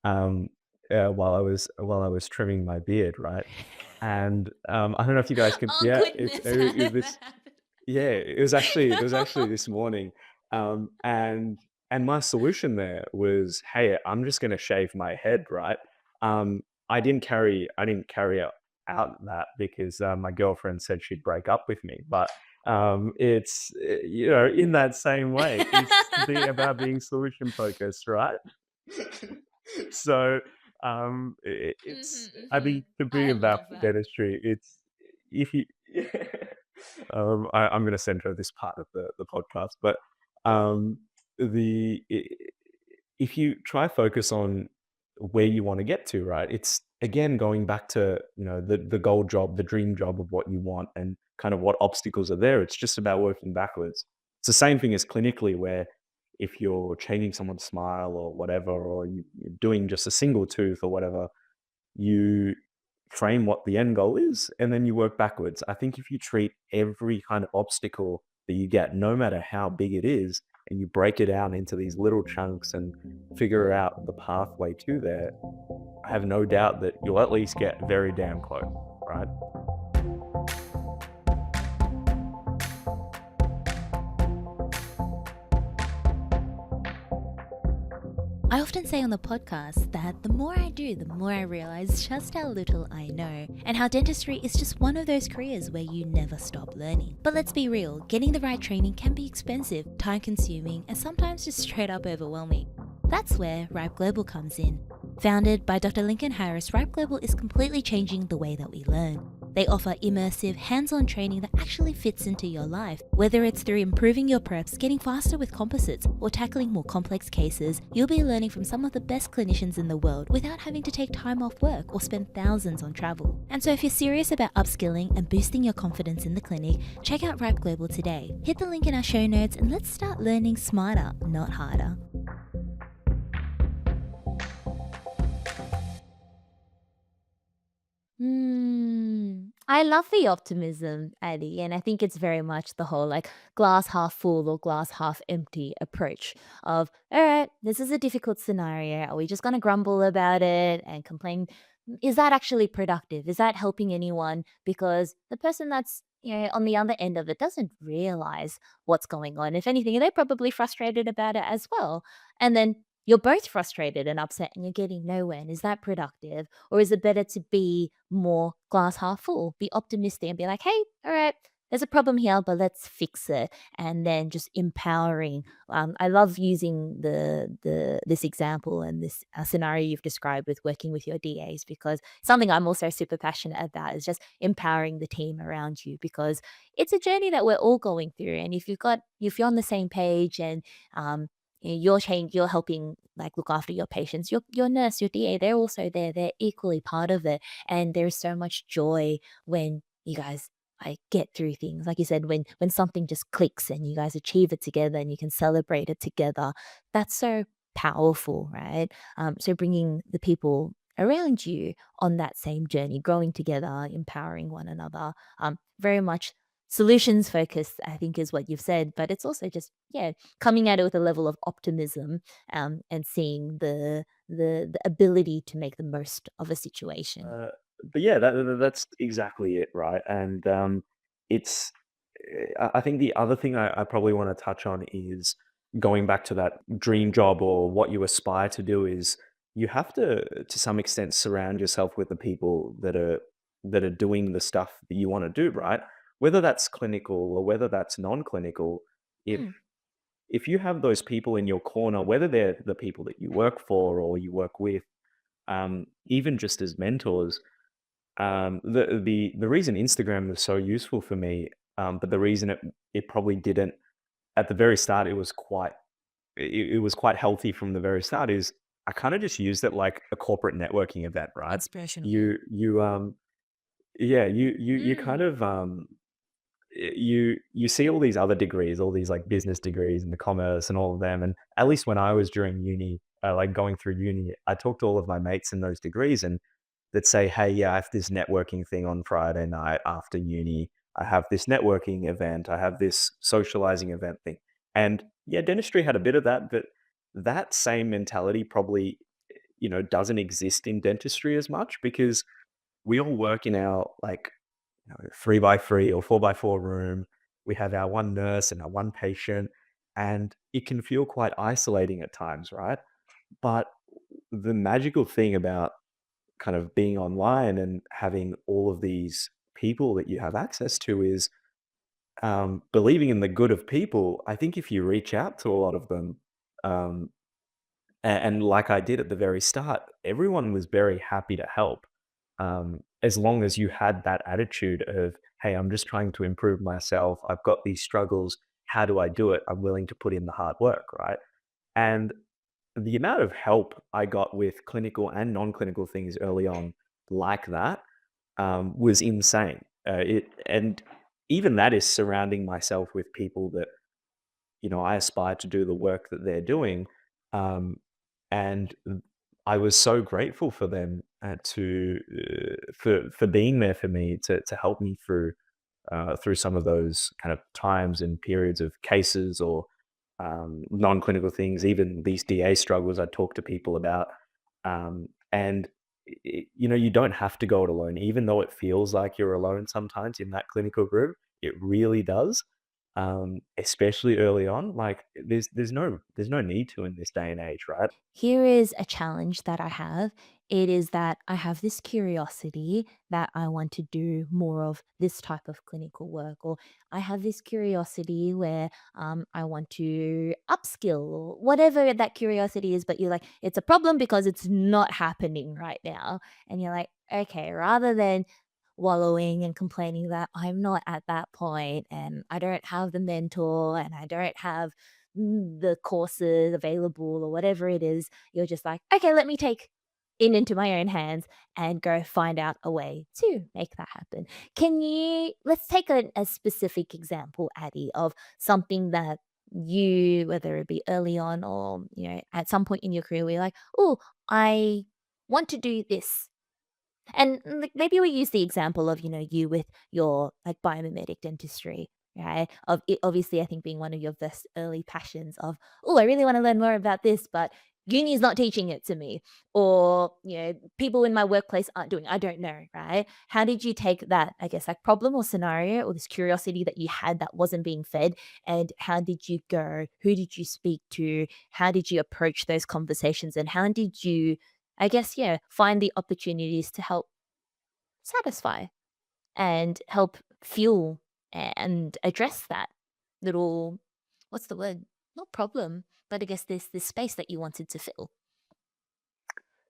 Um, while I was trimming my beard, right? And I don't know if you guys can, Oh yeah, goodness, how it did that this happen? yeah, it was actually this morning, um, and and my solution there was, hey, I'm just gonna shave my head, right? I didn't carry out that because my girlfriend said she'd break up with me, but it's you know, in that same way, it's about being solution focused, right? So it's, Mhm, I think, mhm. the I beauty about love that. dentistry, it's if you I'm going to send her this part of the podcast, but um, the I if you try focus on where you want to get to, right? It's again going back to, you know, the goal job, the dream job of what you want, and kind of what obstacles are there. It's just about working backwards. It's the same thing as clinically, where if you're changing someone's smile or whatever, or you're doing just a single tooth or whatever, you frame what the end goal is and then you work backwards. I think if you treat every kind of obstacle that you get, no matter how big it is, and you break it out into these little chunks and figure out the pathway to there, I have no doubt that you'll at least get very damn close, right? I often say on the podcast that the more I do, the more I realize just how little I know, and how dentistry is just one of those careers where you never stop learning. But let's be real, getting the right training can be expensive, time consuming, and sometimes just straight up overwhelming. That's where Ripe Global comes in. Founded by Dr. Lincoln Harris, Ripe Global is completely changing the way that we learn. They offer immersive, hands on training that actually fits into your life. Whether it's through improving your preps, getting faster with composites, or tackling more complex cases, you'll be learning from some of the best clinicians in the world without having to take time off work or spend thousands on travel. And so, if you're serious about upskilling and boosting your confidence in the clinic, check out Ripe Global today. Hit the link in our show notes and let's start learning smarter, not harder. I love the optimism, Addie, and I think it's very much the whole like glass half full or glass half empty approach of, all right, this is a difficult scenario. Are we just going to grumble about it and complain? Is that actually productive? Is that helping anyone? Because the person that's on the other end of it doesn't realize what's going on. If anything, they're probably frustrated about it as well. And then you're both frustrated and upset and you're getting nowhere. And is that productive? Or is it better to be more glass half full, be optimistic and be like, hey, all right, there's a problem here, but let's fix it. And then just empowering. I love using the this example and this scenario you've described with working with your DAs, because something I'm also super passionate about is just empowering the team around you, because it's a journey that we're all going through. And if you're on the same page and um, you're helping like look after your patients, your nurse, your DA, they're also there. They're equally part of it. And there's so much joy when you guys like get through things. Like you said, when something just clicks and you guys achieve it together and you can celebrate it together, that's so powerful, right? So bringing the people around you on that same journey, growing together, empowering one another, very much solutions focused, I think, is what you've said. But it's also just, yeah, coming at it with a level of optimism, and seeing the ability to make the most of a situation. Uh, but yeah, that's exactly it, right? And it's I think the other thing I probably want to touch on is going back to that dream job or what you aspire to do is you have to some extent surround yourself with the people that are doing the stuff that you want to do, right? Whether that's clinical or whether that's non-clinical, if Mm, if you have those people in your corner, whether they're the people that you work for or you work with, even just as mentors, the reason Instagram was so useful for me, but the reason it probably didn't at the very start, it was quite healthy from the very start, is I kind of just used it like a corporate networking event, right? inspirational. You yeah, you kind Mm. of you see all these other degrees, all these like business degrees and the commerce and all of them. And at least when I was during uni, like going through uni, I talked to all of my mates in those degrees and that say, hey, yeah, I have this networking thing on Friday night after uni. I have this networking event. I have this socializing event thing. And yeah, dentistry had a bit of that, but that same mentality probably doesn't exist in dentistry as much because we all work in our like 3 by 3 or 4 by 4 room. We have our one nurse and our one patient, and it can feel quite isolating at times, right? But the magical thing about kind of being online and having all of these people that you have access to is believing in the good of people. I think if you reach out to a lot of them, um, and like I did at the very start, everyone was very happy to help. As long as you had that attitude of, hey, I'm just trying to improve myself. I've got these struggles. How do I do it? I'm willing to put in the hard work, right? And the amount of help I got with clinical and non-clinical things early on, like that, was insane. And even that is surrounding myself with people that I aspire to do the work that they're doing. Um, and I was so grateful for them for being there for me to help me through some of those kind of times and periods of cases or non-clinical things, even these DA struggles I talk to people about. And you don't have to go it alone, even though it feels like you're alone sometimes in that clinical group. It really does, especially early on. Like there's no need to in this day and age, right? Here is a challenge that I have. It is that I have this curiosity that I want to do more of this type of clinical work, or I have this curiosity where I want to upskill, or whatever that curiosity is. But you're like, it's a problem because it's not happening right now. And you're like, okay, rather than wallowing and complaining that I'm not at that point and I don't have the mentor and I don't have the courses available or whatever it is, you're just like, okay, let me take it into my own hands and go find out a way to make that happen. Let's take a specific example, Addie, of something that you, whether it be early on or, at some point in your career, where you're like, oh, I want to do this, and, like, maybe we use the example of, you with your, like, biomimetic dentistry, right? Of it obviously, I think being one of your best early passions of, "Oh, I really wanna learn more about this, but uni is not teaching it to me," or, "People in my workplace aren't doing." I don't know, right? How did you take that, I guess, like, problem or scenario or this curiosity that you had that wasn't being fed, and how did you go? Who did you speak to? How did you approach those conversations, and how did you, I guess, yeah, find the opportunities to help satisfy and help fuel and address that little, what's the word? Not problem, but I guess this space that you wanted to fill.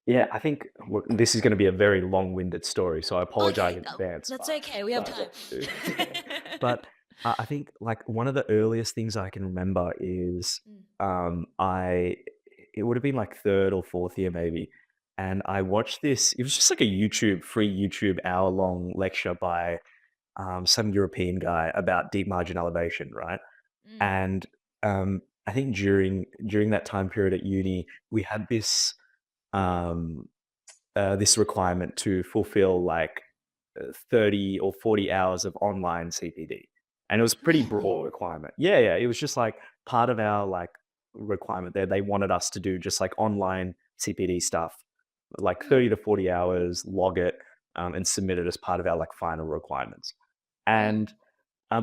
Yeah, I think this is going to be a very long-winded story, so I apologize Okay, in no, advance. that's okay. We have But, time. but I think like one of the earliest things I can remember is Mm. I it would have been like third or fourth year maybe, and I watched this. It was just like a free YouTube hour-long lecture by some European guy about deep margin elevation, right? Mm. And I think during that time period at uni, we had um, this requirement to fulfill like 30 or 40 hours of online CPD. And it was a pretty Really? broad requirement. Yeah, yeah. It was just like part of our like requirement there. They wanted us to do just like online CPD stuff, like Mm. 30 to 40 hours, log it, and submit it as part of our like final requirements. Mm. And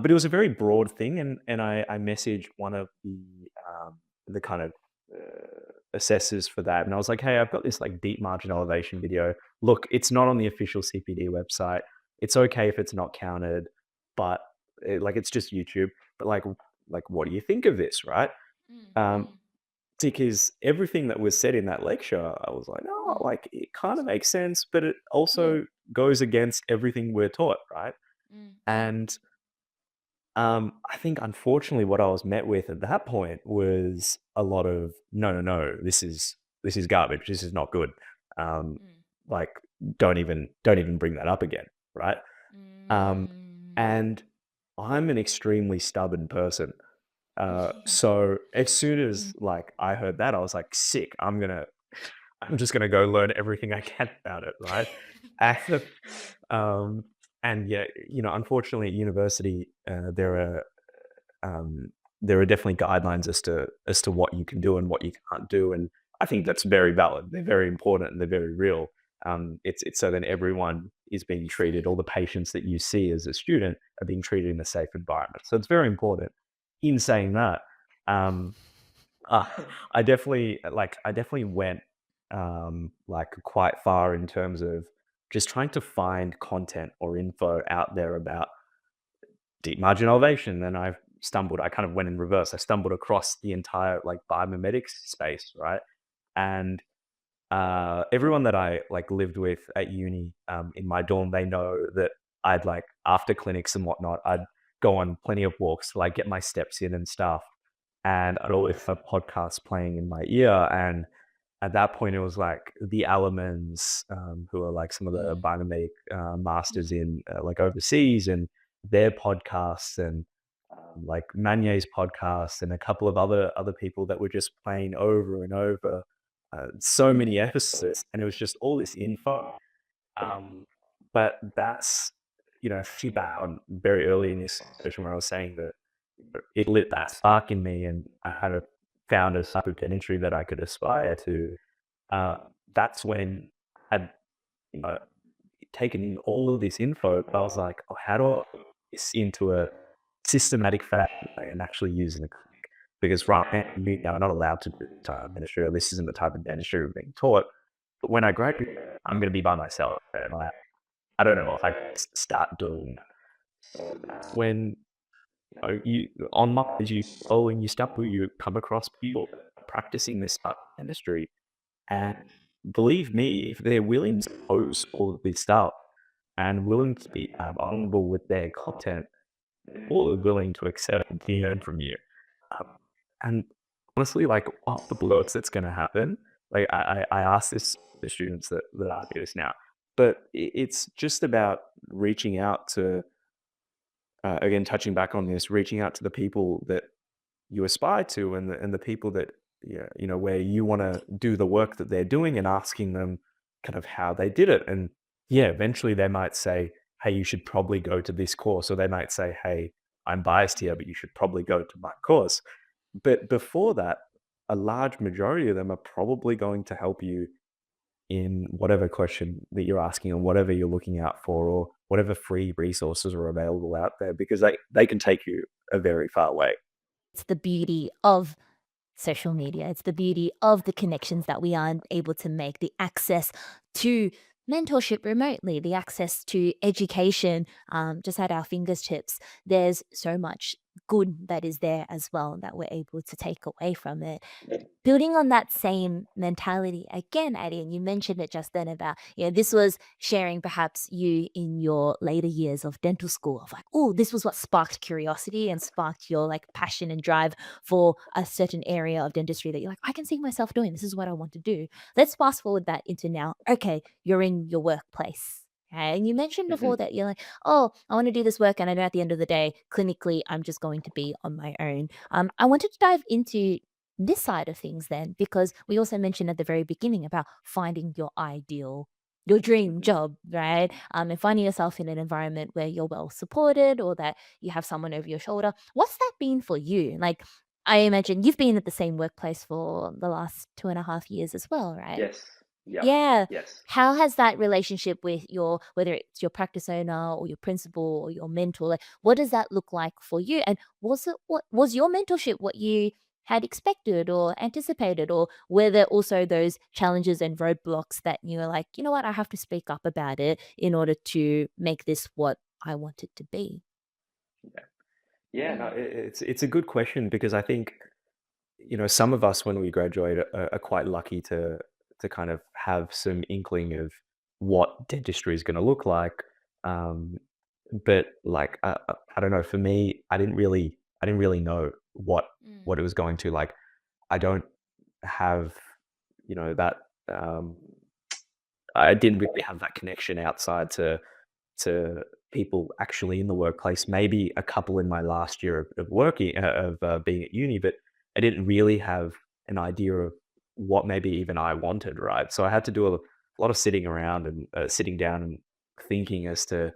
but it was a very broad thing, and I messaged one of the kind of assessors for that, and I was like, "Hey, I've got this like deep margin elevation video. Look, it's not on the official CPD website. It's okay if it's not counted, but like it's just YouTube. But like, what do you think of this, right?" Mm. Um, Mm. because everything that was said in that lecture, I was like, "Oh, Mm. like it kind of makes sense, but it Yeah. also goes against everything we're taught, right?" Mm. Mm. And I think unfortunately what I was met with at that point was a lot of, "No, no, no, this is garbage. This is not good. Um, Mm. like, don't even bring that up again." Right? Um, Mm. and I'm an extremely stubborn person. So as soon as Mm. like I heard that, I was like, "Sick. I'm just gonna go learn everything I can about it." Right? And, Mm. um, and yeah, unfortunately at university, um, there are definitely guidelines as to what you can do and what you can't do. And I think that's very valid. They're very important and they're very real. It's so that everyone is being treated, all the patients that you see as a student are being treated in a safe environment. So it's very important. In saying that, um, uh, I definitely went like quite far in terms of just trying to find content or info out there about deep margin elevation. Then I kind of went in reverse. I stumbled across the entire like biomimetics space, right? And everyone that I like lived with at uni in my dorm, they know that I'd like after clinics and whatnot, I'd go on plenty of walks to like get my steps in and stuff. And I'd always have podcasts playing in my ear. And at that point, it was like the Alamans, who are like some of the Mm, biomedic masters mm, in like overseas, and their podcasts, and like Manier's podcast, and a couple of other people that were just playing over and over so many episodes, and it was just all this info. Um, but that's feedback on very early in this session where I was saying that it lit that spark in me, and I kind of found a type of dentistry that I could aspire to. Uh, that's when I'd you know, taken in all of this info. I was like, oh, how do I put this into a systematic fashion and actually use in a clinic? Because right now, you know, I'm not allowed to do this type of dentistry, or this isn't the type of dentistry we're being taught. But when I graduate, I'm going to be by myself, and I don't know if I can start doing that. So that's when you on my as you go and you stumble, you come across people practicing this type of dentistry, and believe me, if they're willing to post all of this stuff and willing to be vulnerable with their content, all are willing to accept and learn from you. Um, and honestly, like, what's the worst that's going to happen? Like, I ask this to the students that I do this now, but it's just about reaching out to, again, touching back on this, reaching out to the people that you aspire to, and the people that yeah, where you want to do the work that they're doing, and asking them kind of how they did it. And yeah, eventually they might say, hey, you should probably go to this course, or they might say, hey, I'm biased here, but you should probably go to my course. But before that, a large majority of them are probably going to help you in whatever question that you're asking, or whatever you're looking out for, or whatever free resources are available out there, because they can take you a very far way. it's the beauty of social media. It's the beauty of the connections that we are able to make, the access to mentorship remotely, the access to education just at our fingertips. There's so much good that is there as well that we're able to take away from it. Building on that same mentality again, Addie, and you mentioned it just then about, this was sharing perhaps you in your later years of dental school of like, oh, this was what sparked curiosity and sparked your like passion and drive for a certain area of dentistry that you're like, I can see myself doing. This is what I want to do. Let's fast forward that into now. Okay, you're in your workplace. Okay. And you mentioned before Mhm. that you're like, oh, I want to do this work. And I know at the end of the day, clinically, I'm just going to be on my own. I wanted to dive into this side of things then, because we also mentioned at the very beginning about finding your dream Mhm. job, right? And finding yourself in an environment where you're well supported or that you have someone over your shoulder. What's that been for you? Like, I imagine you've been at the same workplace for the last 2.5 years as well, right? Yes. Yep. Yeah. Yes. How has that relationship with whether it's your practice owner or your principal or your mentor, like, what does that look like for you? And what was your mentorship what you had expected or anticipated, or were there also those challenges and roadblocks that you were like, you know what, I have to speak up about it in order to make this what I want it to be? Yeah. Yeah. No, Mm, it's a good question, because I think some of us when we graduate are quite lucky to kind of have some inkling of what dentistry is going to look like. Um, but like I don't know. For me, I didn't really know what mm, it was going to like. I don't have that. Um, I didn't really have that connection outside to people actually in the workplace. Maybe a couple in my last year of working of being at uni, but I didn't really have an idea of what maybe even I wanted. Right, so I had to do a lot of sitting around and sitting down and thinking as to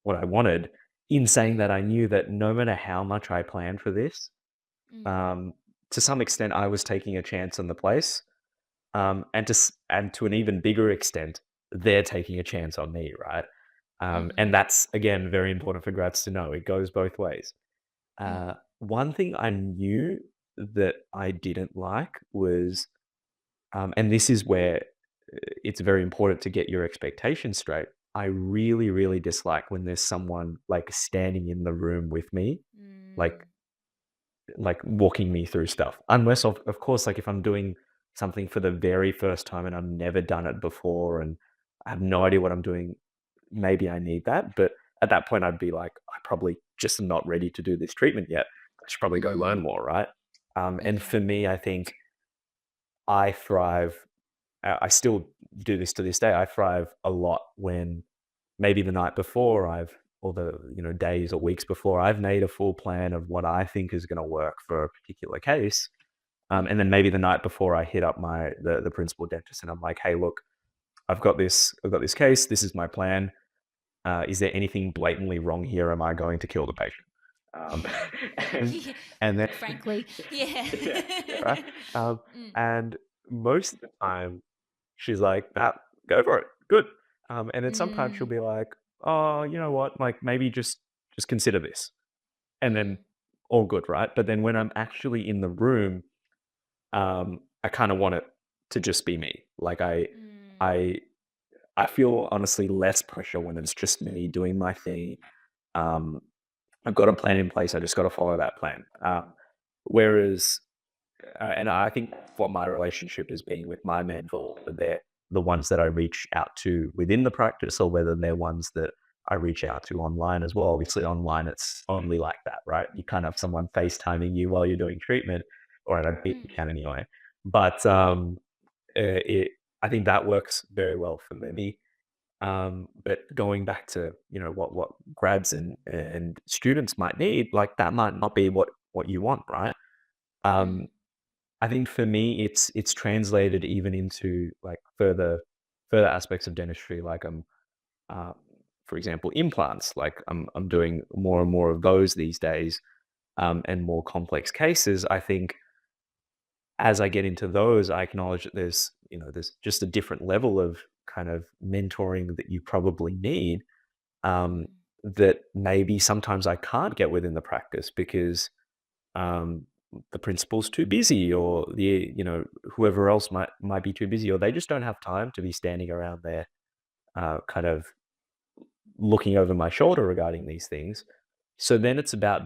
what I wanted. In saying that, I knew that no matter how much I planned for this, mm, um, to some extent, I was taking a chance on the place. and to an even bigger extent, they're taking a chance on me, right? And Mhm. that's again very important for grads to know. It goes both ways. Mm. One thing I knew that I didn't like was, and this is where it's very important to get your expectations straight. I really, really dislike when there's someone like standing in the room with me, like Mm. walking me through stuff. Unless of course, like if I'm doing something for the very first time and I've never done it before and I have no idea what I'm doing, maybe I need that. But at that point, I'd be like, I probably just am not ready to do this treatment yet. I should probably go learn Mm. more, right? And Mhm. for me, I think I thrive. I still do this to this day. I thrive a lot when maybe the night before or the days or weeks before I've made a full plan of what I think is going to work for a particular case. And then Mm. maybe the night before I hit up the principal dentist and I'm like, hey, look, I've got this case. This is my plan. Is there anything blatantly wrong here? Am I going to kill the patient? Um, and Yeah. and then Frankly, yeah. yeah, yeah, right. Um, Mm. and most of the time, she's like, "Ah, go for it, good." And then sometimes she'll Mm. be like, "Oh, you know what? Like maybe just consider this," and then Mm. all good, right? But then when I'm actually in the room, I kind of want it to just be me. Like Mm. I I feel honestly less pressure when it's just me doing my thing. Um, I've got a plan in place. I just got to follow that plan. Whereas, and I think what my relationship has been with my mentor, they're the ones that I reach out to within the practice, or whether they're ones that I reach out to online as well. Obviously, online it's only like that, right? You can't have someone FaceTiming you while you're doing treatment, or I don't think you Mm. can anyway. But it, I think that works very well for me. But going back to what grads and students might need, like that might not be what you want, right? Um, Mm. I think for me, it's translated even into like further aspects of dentistry, like uh, for example, implants. Like I'm doing more and more of those these days, and more complex cases. I think as I get into those, I acknowledge that there's just a different level of kind of mentoring that you probably need, um, Mm. that maybe sometimes I can't get within the practice because um, the principal's too busy, or whoever else might be too busy, or they just don't have time to be standing around there, kind of looking over my shoulder regarding these things. So then it's about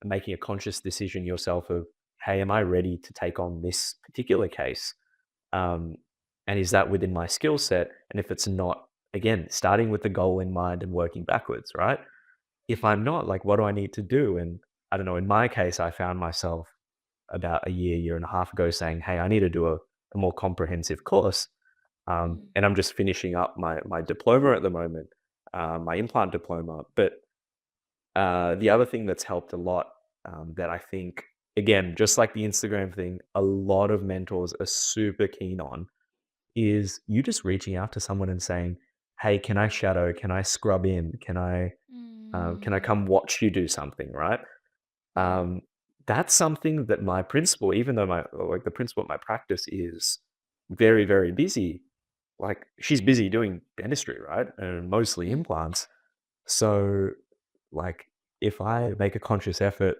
making a conscious decision yourself of, hey, am I ready to take on this particular case? Um, and is that within my skill set? And if it's not, again, starting with the goal in mind and working backwards, right? If I'm not, like, what do I need to do? And I don't know, in my case, I found myself about a year and a half ago saying, hey, I need to do a more comprehensive course. Mm. And I'm just finishing up my diploma at the moment, my implant diploma. But the other thing that's helped a lot, that I think, again, just like the Instagram thing, a lot of mentors are super keen on is you just reaching out to someone and saying, "Hey, can I shadow? Can I scrub in? Can I Mm. come watch you do something?" Right? Mm. Um, that's something that my principal, even though the principal at my practice is very, very busy. Like she's busy doing dentistry, right, and mostly Mm. implants. So, like, if I make a conscious effort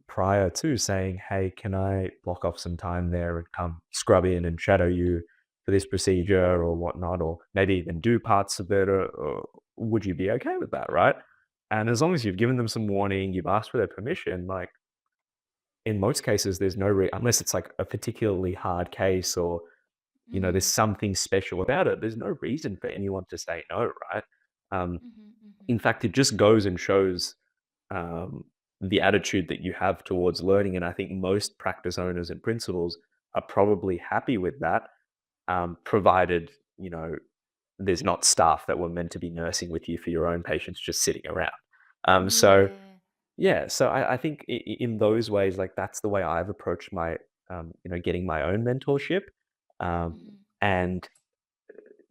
prior to saying, "Hey, can I block off some time there and come scrub in and shadow you for this procedure or whatnot, or maybe even do parts of it, or would you be okay with that?" Right? And as long as you've given them some warning, you've asked for their permission, like in most cases, there's no unless it's like a particularly hard case or there's Mm. something special about it. There's no reason for anyone to say no, right? Mhm. In Mhm. fact, it just goes and shows um, the attitude that you have towards learning. And I think most practice owners and principals are probably happy with that, provided, there's not staff that were meant to be nursing with you for your own patients just sitting around. So, Yeah. yeah, so I think in those ways, like that's the way I've approached getting my own mentorship. Mhm. And,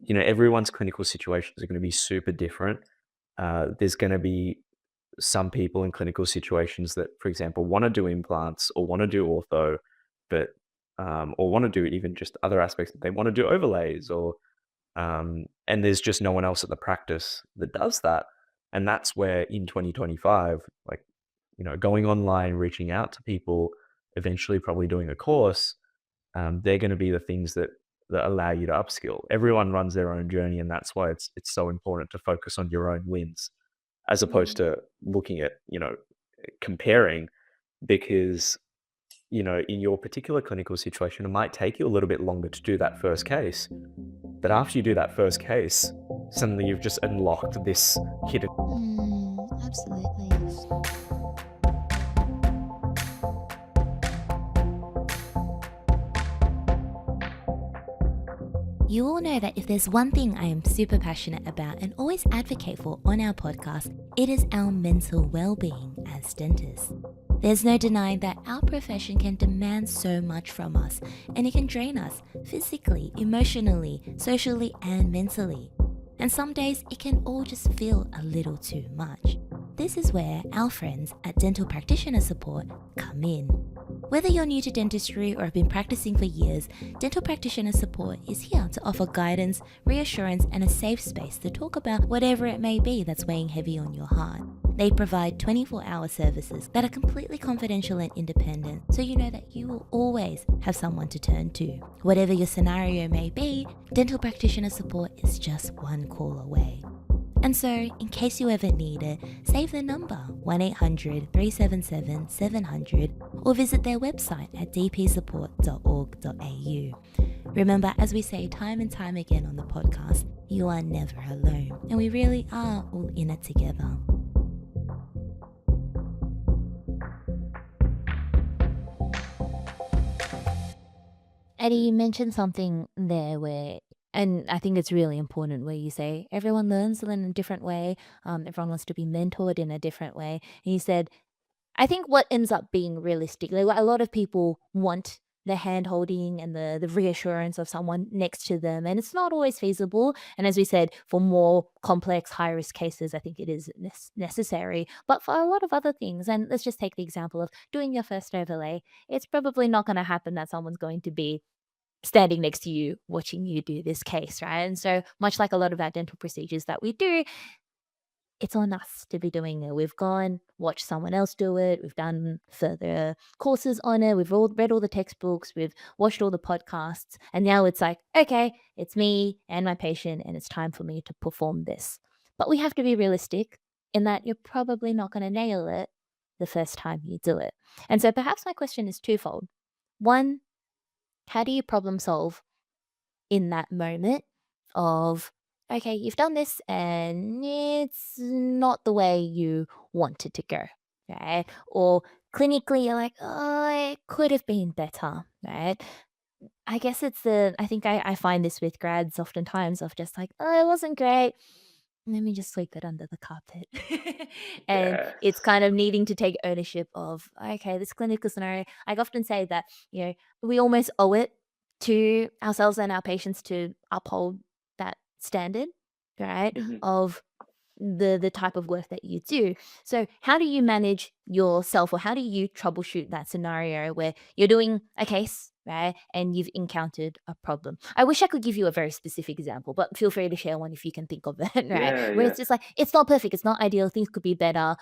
everyone's clinical situations are going to be super different. There's going to be some people in clinical situations that, for example, want to do implants or want to do ortho, but or want to do even just other aspects. They want to do overlays, or and there's just no one else at the practice that does that. And that's where in 2025, like, going online, reaching out to people, eventually probably doing a course, they're going to be the things that allow you to upskill. Everyone runs their own journey, and that's why it's so important to focus on your own wins as opposed Mm. to looking at, comparing, because in your particular clinical situation, it might take you a little bit longer to do that first case. But after you do that first case, suddenly you've just unlocked this hidden. Absolutely. You all know that if there's one thing I am super passionate about and always advocate for on our podcast, it is our mental well-being as dentists. There's no denying that our profession can demand so much from us, and it can drain us physically, emotionally, socially, and mentally. And some days it can all just feel a little too much. This is where our friends at Dental Practitioner Support come in. Whether you're new to dentistry or have been practicing for years, Dental Practitioner Support is here to offer guidance, reassurance, and a safe space to talk about whatever it may be that's weighing heavy on your heart. They provide 24-hour services that are completely confidential and independent, so you know that you will always have someone to turn to. Whatever your scenario may be, Dental Practitioner Support is just one call away. And so, in case you ever need it, save the number 1-800-377-700 or visit their website at dpsupport.org.au. Remember, as we say time and time again on the podcast, you are never alone, and we really are all in it together. Eddie, you mentioned something there where, and I think it's really important, where you say everyone learns in a different way. Everyone wants to be mentored in a different way. And you said, I think what ends up being realistic, like a lot of people want the hand holding and the reassurance of someone next to them, and it's not always feasible. And as we said, for more complex, high risk cases, I think it is necessary. But for a lot of other things, and let's just take the example of doing your first overlay, it's probably not going to happen that someone's going to be standing next to you watching you do this case, right? And so, much like a lot of our dental procedures that we do, it's on us to be doing it. We've gone, watched someone else do it. We've done further courses on it. We've all read all the textbooks. We've watched all the podcasts. And now it's like, okay, it's me and my patient, and it's time for me to perform this. But we have to be realistic in that you're probably not going to nail it the first time you do it. And so perhaps my question is twofold. One, how do you problem solve in that moment of, okay, you've done this and it's not the way you want it to go, right? Or clinically, you're like, oh, it could have been better, right? I guess it's I think I find this with grads oftentimes of just like, oh, it wasn't great. Let me just sweep it under the carpet. And Yeah. it's kind of needing to take ownership of, okay, this clinical scenario. I often say that, we almost owe it to ourselves and our patients to uphold that standard, right? Mhm. Of the type of work that you do. So how do you manage yourself, or how do you troubleshoot that scenario where you're doing a case, right? And you've encountered a problem. I wish I could give you a very specific example, but feel free to share one if you can think of it, right? Yeah, Where yeah. it's just like it's not perfect, it's not ideal, things could be better.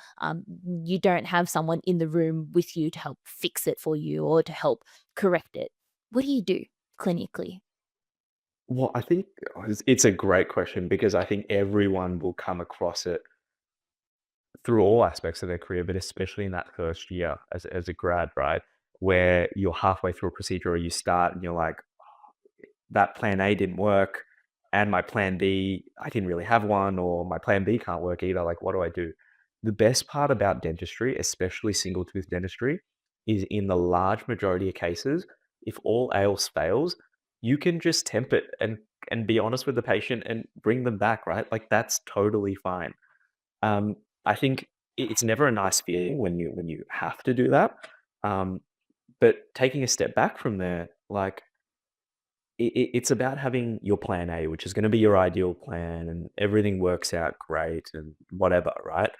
You don't have someone in the room with you to help fix it for you or to help correct it. What do you do clinically? Well, I think it's a great question, because I think everyone will come across it through all aspects of their career, but especially in that first year as a grad, right? Where you're halfway through a procedure, or you start and you're like, that plan A didn't work, and my plan B, I didn't really have one, or my plan B can't work either. Like, what do I do? The best part about dentistry, especially single tooth dentistry, is in the large majority of cases, if all else fails, you can just temp it and be honest with the patient and bring them back, right? Like, that's totally fine. I think it's never a nice feeling when you have to do that. Um, but taking a step back from there, like, it's about having your plan A, which is going to be your ideal plan, and everything works out great and whatever, right?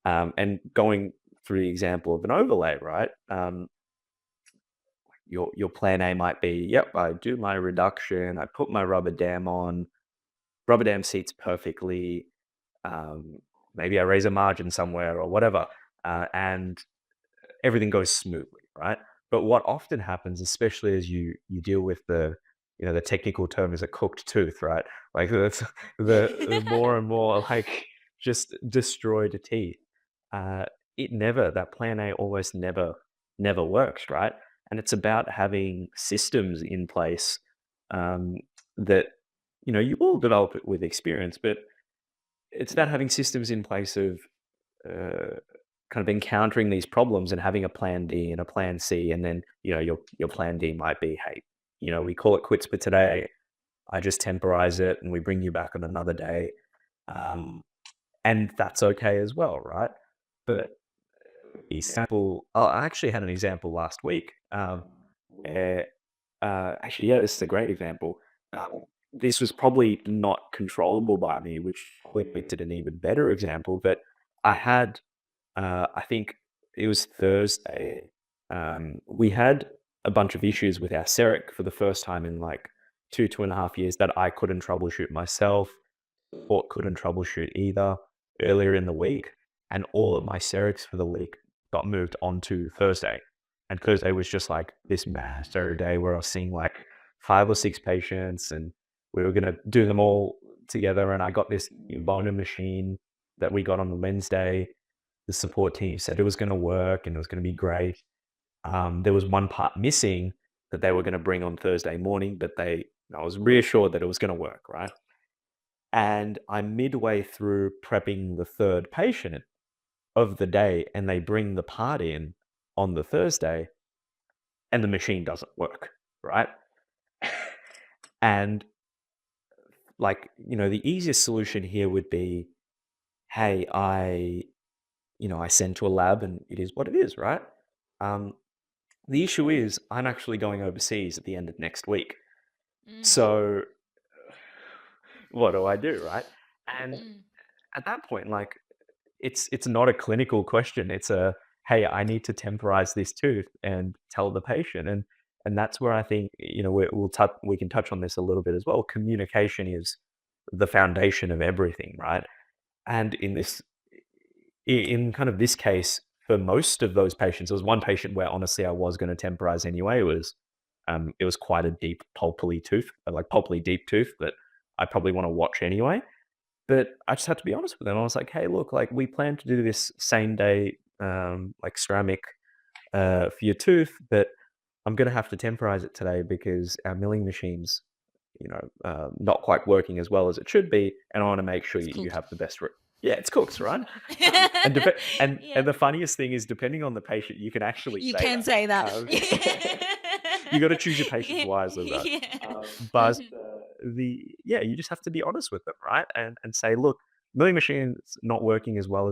And going through the example of an overlay, right? your plan A might be, yep, I do my reduction, I put my rubber dam on, rubber dam seats perfectly, um, maybe I raise a margin somewhere or whatever, and everything goes smoothly, right? But what often happens, especially as you deal with the technical term is a cooked tooth, right? Like the more and more like just destroyed teeth. Uh, it never that plan A almost never works, right? And it's about having systems in place um, that you will develop it with experience, but it's about having systems in place of uh, kind of encountering these problems and having a plan D and a plan C, and then your plan D might be, hey, we call it quits for today. I just temporize it, and we bring you back on another day, um, and that's okay as well, right? But example, oh, I actually had an example last week. Where, actually, yeah, this is a great example. This was probably not controllable by me, which makes it an even better example. But I had I think it was Thursday. We had a bunch of issues with our CEREC for the first time in like 2.5 years that I couldn't troubleshoot myself or couldn't troubleshoot either earlier in the week. And all of my CERECs for the week got moved onto Thursday. And Thursday was just like this master day where I was seeing like 5 or 6 patients and we were going to do them all together. And I got this new boner machine that we got on Wednesday. The support team said it was going to work and it was going to be great. There was one part missing that they were going to bring on Thursday morning, but I was reassured that it was going to work, right? And I'm midway through prepping the third patient of the day, and they bring the part in on the Thursday, and the machine doesn't work, right? And like, the easiest solution here would be, hey, I send to a lab and it is what it is, right? Um, The issue is I'm actually going overseas at the end of next week. Mm, So what do I do, right? And mm. at that point, like it's not a clinical question. It's a, hey, I need to temporize this tooth and tell the patient. And that's where I think, we can touch on this a little bit as well. Communication is the foundation of everything, right? And in kind of this case, for most of those patients, there was one patient where honestly I was going to temporize anyway. It was quite a deep pulpily tooth, like pulpily deep tooth that I probably want to watch anyway. But I just had to be honest with them. I was like, hey, look, like we plan to do this same day, like ceramic for your tooth, but I'm going to have to temporize it today because our milling machine's, not quite working as well as it should be, and I want to make sure It's you cooked. have the best. Yeah, it's cooked, right? And Yeah. the funniest thing is, depending on the patient, you can actually You say can that. say that. Um, you got to choose your patients wisely, right? Yeah. But you just have to be honest with them, right? And say, look, milling machine's not working as well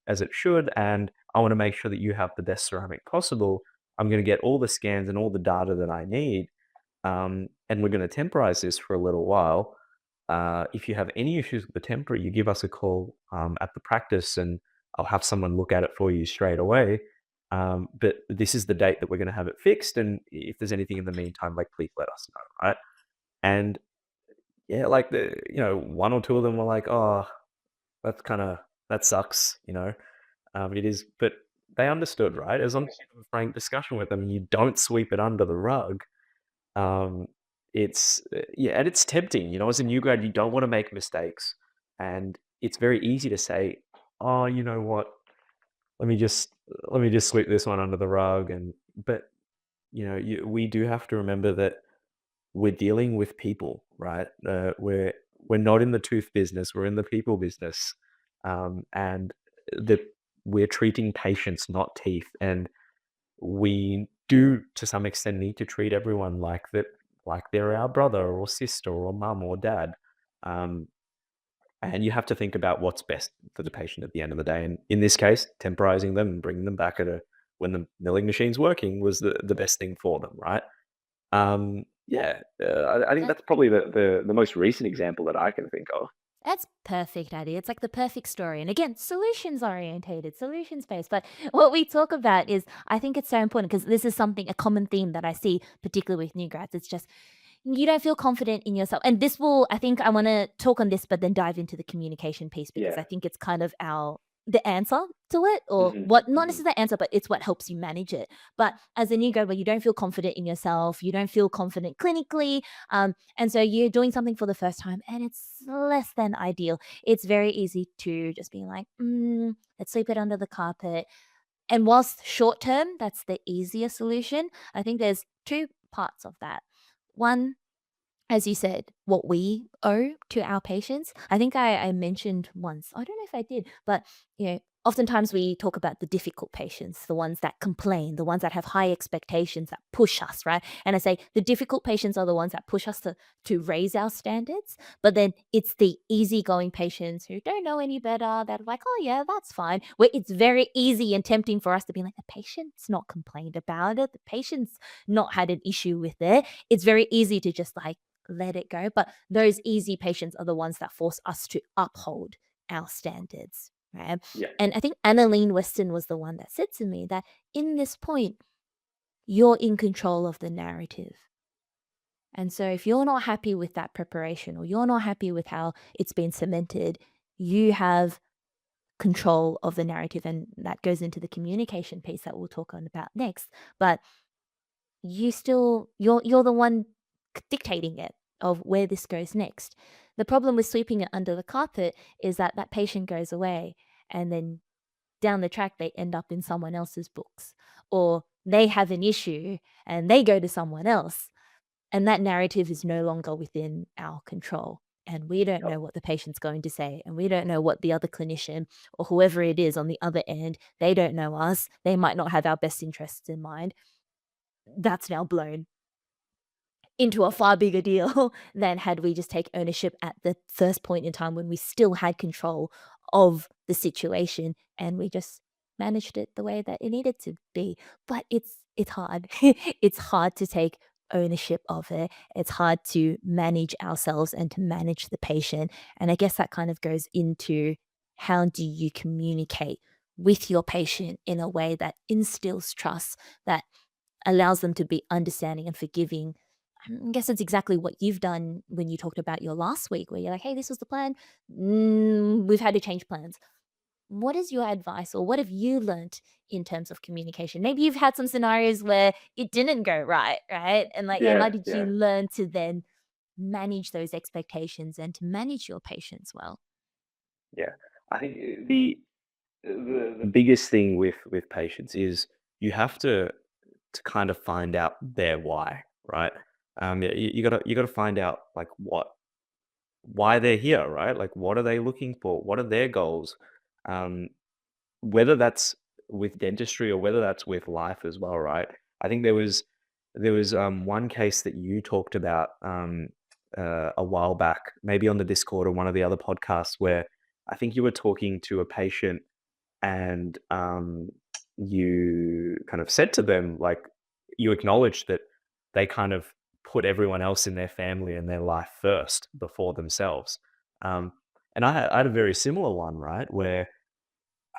as it should, and I want to make sure that you have the best ceramic possible. I'm going to get all the scans and all the data that I need, and we're going to temporize this for a little while. If you have any issues with the temper, you give us a call at the practice, and I'll have someone look at it for you straight away. But this is the date that we're going to have it fixed, and if there's anything in the meantime, like please let us know, right? And yeah, like one or two of them were like, "Oh, that sucks." It is, but they understood, right? As long as you have a frank discussion with them, and you don't sweep it under the rug. Um, yeah, and it's tempting, as a new grad, you don't want to make mistakes, and it's very easy to say, "Oh, you know what? Let me just let me just sweep this one under the rug." But we do have to remember that we're dealing with people, right? We're not in the tooth business; we're in the people business, and that we're treating patients, not teeth, and we do to some extent need to treat everyone like that, like they're our brother or sister or mum or dad. Um, and you have to think about what's best for the patient at the end of the day. And in this case, temporizing them and bringing them back when the milling machine's working was the best thing for them, right? Yeah, I think That that's probably the most recent example that I can think of. That's perfect, Addy. It's like the perfect story. And again, solutions orientated, solutions based. But what we talk about is, I think it's so important because this is something, a common theme that I see, particularly with new grads. It's just, you don't feel confident in yourself. And this will, I think I want to talk on this, but then dive into the communication piece because Yeah. I think it's kind of the answer to it, or Hmm. what, not Hmm. necessarily the answer, but it's what helps you manage it. But as a new grad where you don't feel confident in yourself, you don't feel confident clinically, and so you're doing something for the first time and it's less than ideal. It's very easy to just be like, let's sweep it under the carpet. And whilst short term, that's the easier solution, I think there's two parts of that. One, as you said, what we owe to our patients. I think I mentioned once, I don't know if I did, but oftentimes we talk about the difficult patients, the ones that complain, the ones that have high expectations that push us, right? And I say the difficult patients are the ones that push us to raise our standards. But then it's the easygoing patients who don't know any better that are like, oh yeah, that's fine. Where it's very easy and tempting for us to be like, the patient's not complained about it, the patient's not had an issue with it. It's very easy to just like let it go. But those easy patients are the ones that force us to uphold our standards, right? Yeah. And I think Annalene Weston was the one that said to me that in this point, you're in control of the narrative. And so if you're not happy with that preparation or you're not happy with how it's been cemented, you have control of the narrative. And that goes into the communication piece that we'll talk on about next. But you're the one dictating it of where this goes next. The problem with sweeping it under the carpet is that that patient goes away and then down the track they end up in someone else's books, or they have an issue and they go to someone else, and that narrative is no longer within our control. And we don't Yep. know what the patient's going to say. And we don't know what the other clinician or whoever it is on the other end, they don't know us. They might not have our best interests in mind. That's now blown into a far bigger deal than had we just take ownership at the first point in time when we still had control of the situation and we just managed it the way that it needed to be. But it's hard. It's hard to take ownership of it. It's hard to manage ourselves and to manage the patient. And I guess that kind of goes into, how do you communicate with your patient in a way that instills trust, that allows them to be understanding and forgiving. I guess it's exactly what you've done when you talked about your last week, where you're like, hey, this was the plan. We've had to change plans. What is your advice, or what have you learnt in terms of communication? Maybe you've had some scenarios where it didn't go right, right? And like, how Yeah. did you Yeah. learn to then manage those expectations and to manage your patients well? Yeah. I think the biggest thing with patients is you have to kind of find out their why, right? Yeah, you gotta find out like why they're here, right? Like what are they looking for? What are their goals? Um, whether that's with dentistry or whether that's with life as well, right? I think there was one case that you talked about a while back, maybe on the Discord or one of the other podcasts, where I think you were talking to a patient and you kind of said to them, like, you acknowledged that they kind of put everyone else in their family and their life first before themselves. Um, and I had a very similar one, right, where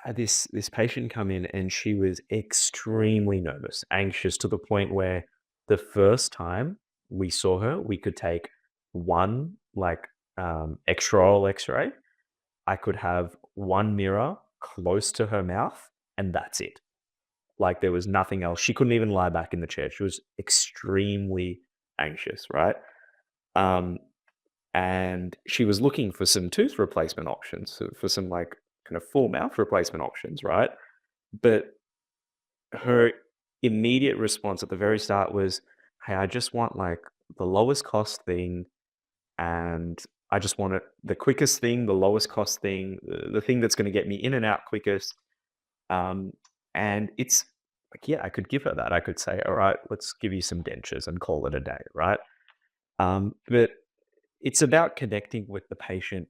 I had this patient come in and she was extremely nervous, anxious to the point where the first time we saw her, we could take one like extraoral X-ray. I could have one mirror close to her mouth, and that's it. Like there was nothing else. She couldn't even lie back in the chair. She was extremely anxious, right? Um, and she was looking for some tooth replacement options, so for some like kind of full mouth replacement options, right? But her immediate response at the very start was, "Hey, I just want like the lowest cost thing, and I just want it the quickest thing, the lowest cost thing, the thing that's going to get me in and out quickest." Um, and it's like, yeah, I could give her that. I could say, "All right, let's give you some dentures and call it a day," right? But it's about connecting with the patient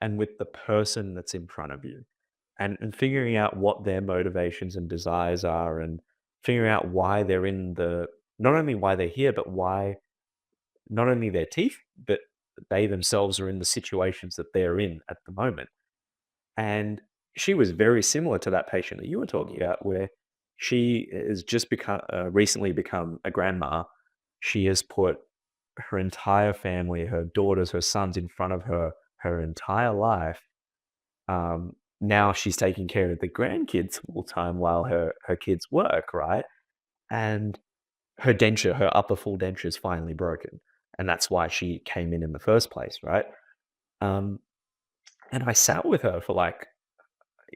and with the person that's in front of you, and figuring out what their motivations and desires are, and figuring out why they're in the not only why they're here, but why not only their teeth, but they themselves are in the situations that they're in at the moment. And she was very similar to that patient that you were talking about, where she has just become recently become a grandma. She has put her entire family, her daughters, her sons in front of her her entire life. Now she's taking care of the grandkids full time while her kids work, right? And her denture, her upper full denture is finally broken, and that's why she came in the first place, right? Um, and I sat with her for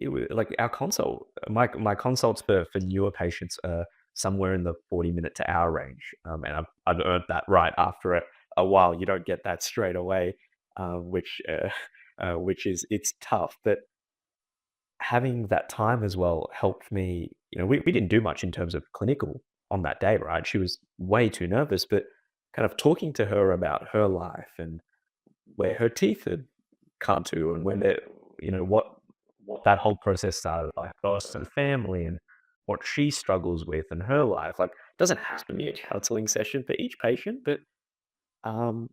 it was like our consult. My consults for newer patients are somewhere in the 40-minute to hour range, and I've earned that right after a while. You don't get that straight away, which is it's tough, but having that time as well helped me. We didn't do much in terms of clinical on that day, right? She was way too nervous, but kind of talking to her about her life and where her teeth had come to and when it, what that whole process started like for us and family and what she struggles with in her life. Like, it doesn't have to be a counseling session for each patient, but um,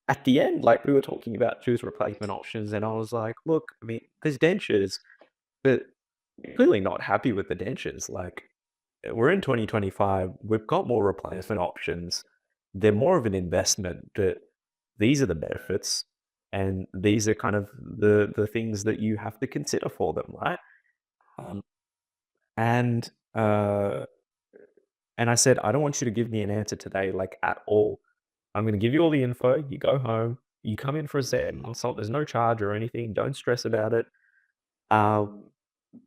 at the end, like we were talking about tooth replacement options, and I was like, look, I mean, there's dentures, but clearly not happy with the dentures. Like, we're in 2025, we've got more replacement options. They're more of an investment, but these are the benefits, and these are kind of the things that you have to consider for them, right? Um, and uh, and I said, I don't want you to give me an answer today, like at all. I'm going to give you all the info. You go home. You come in for a second consult. There's no charge or anything. Don't stress about it. Um,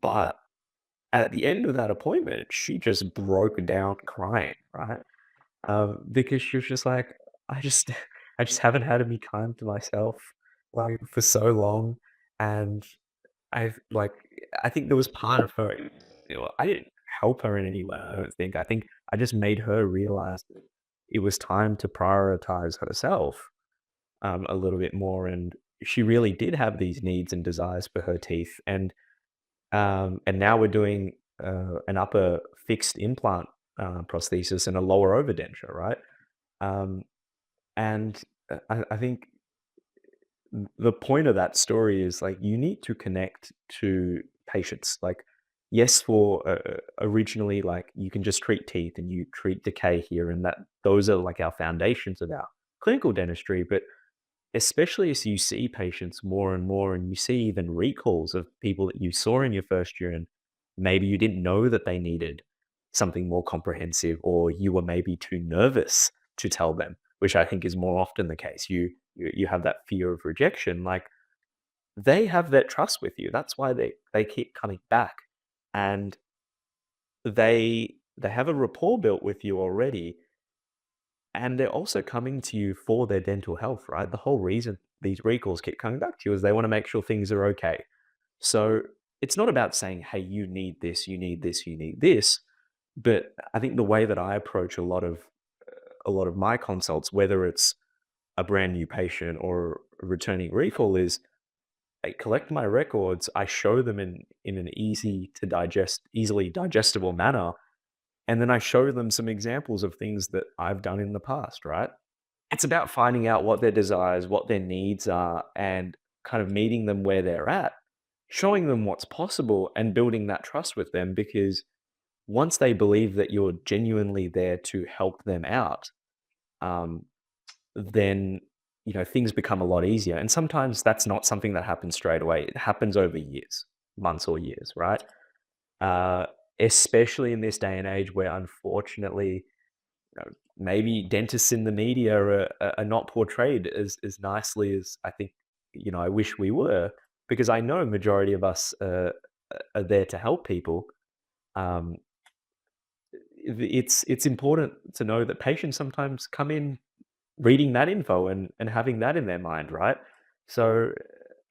but at the end of that appointment, she just broke down crying, right? Because she was just like, I just, I just haven't had to be kind to myself like for so long, and I've like, I think there was part of her. I didn't help her in any way. I don't think. I think I just made her realize that it was time to prioritize herself a little bit more, and she really did have these needs and desires for her teeth, and now we're doing an upper fixed implant prosthesis and a lower overdenture, right? Um, and I think the point of that story is like you need to connect to patients. Like, yes, for originally, like you can just treat teeth and you treat decay here, and that those are like our foundations of our clinical dentistry. But especially as you see patients more and more, and you see even recalls of people that you saw in your first year, and maybe you didn't know that they needed something more comprehensive, or you were maybe too nervous to tell them, which I think is more often the case. You have that fear of rejection. Like, they have that trust with you. That's why they keep coming back, and they have a rapport built with you already, and they're also coming to you for their dental health, right? The whole reason these recalls keep coming back to you is they want to make sure things are okay. So it's not about saying, hey, you need this, you need this, you need this. But I think the way that I approach a lot of my consults, whether it's a brand new patient or a returning recall, is I collect my records, I show them in an easily digestible manner, and then I show them some examples of things that I've done in the past, right? It's about finding out what their desires, what their needs are, and kind of meeting them where they're at, showing them what's possible and building that trust with them, because once they believe that you're genuinely there to help them out, um, then things become a lot easier. And sometimes that's not something that happens straight away. It happens over years, months or years, right? Uh, Especially in this day and age where unfortunately maybe dentists in the media are not portrayed as nicely as I think I wish we were, because I know majority of us are there to help people. Um, it's important to know that patients sometimes come in reading that info and having that in their mind, right? So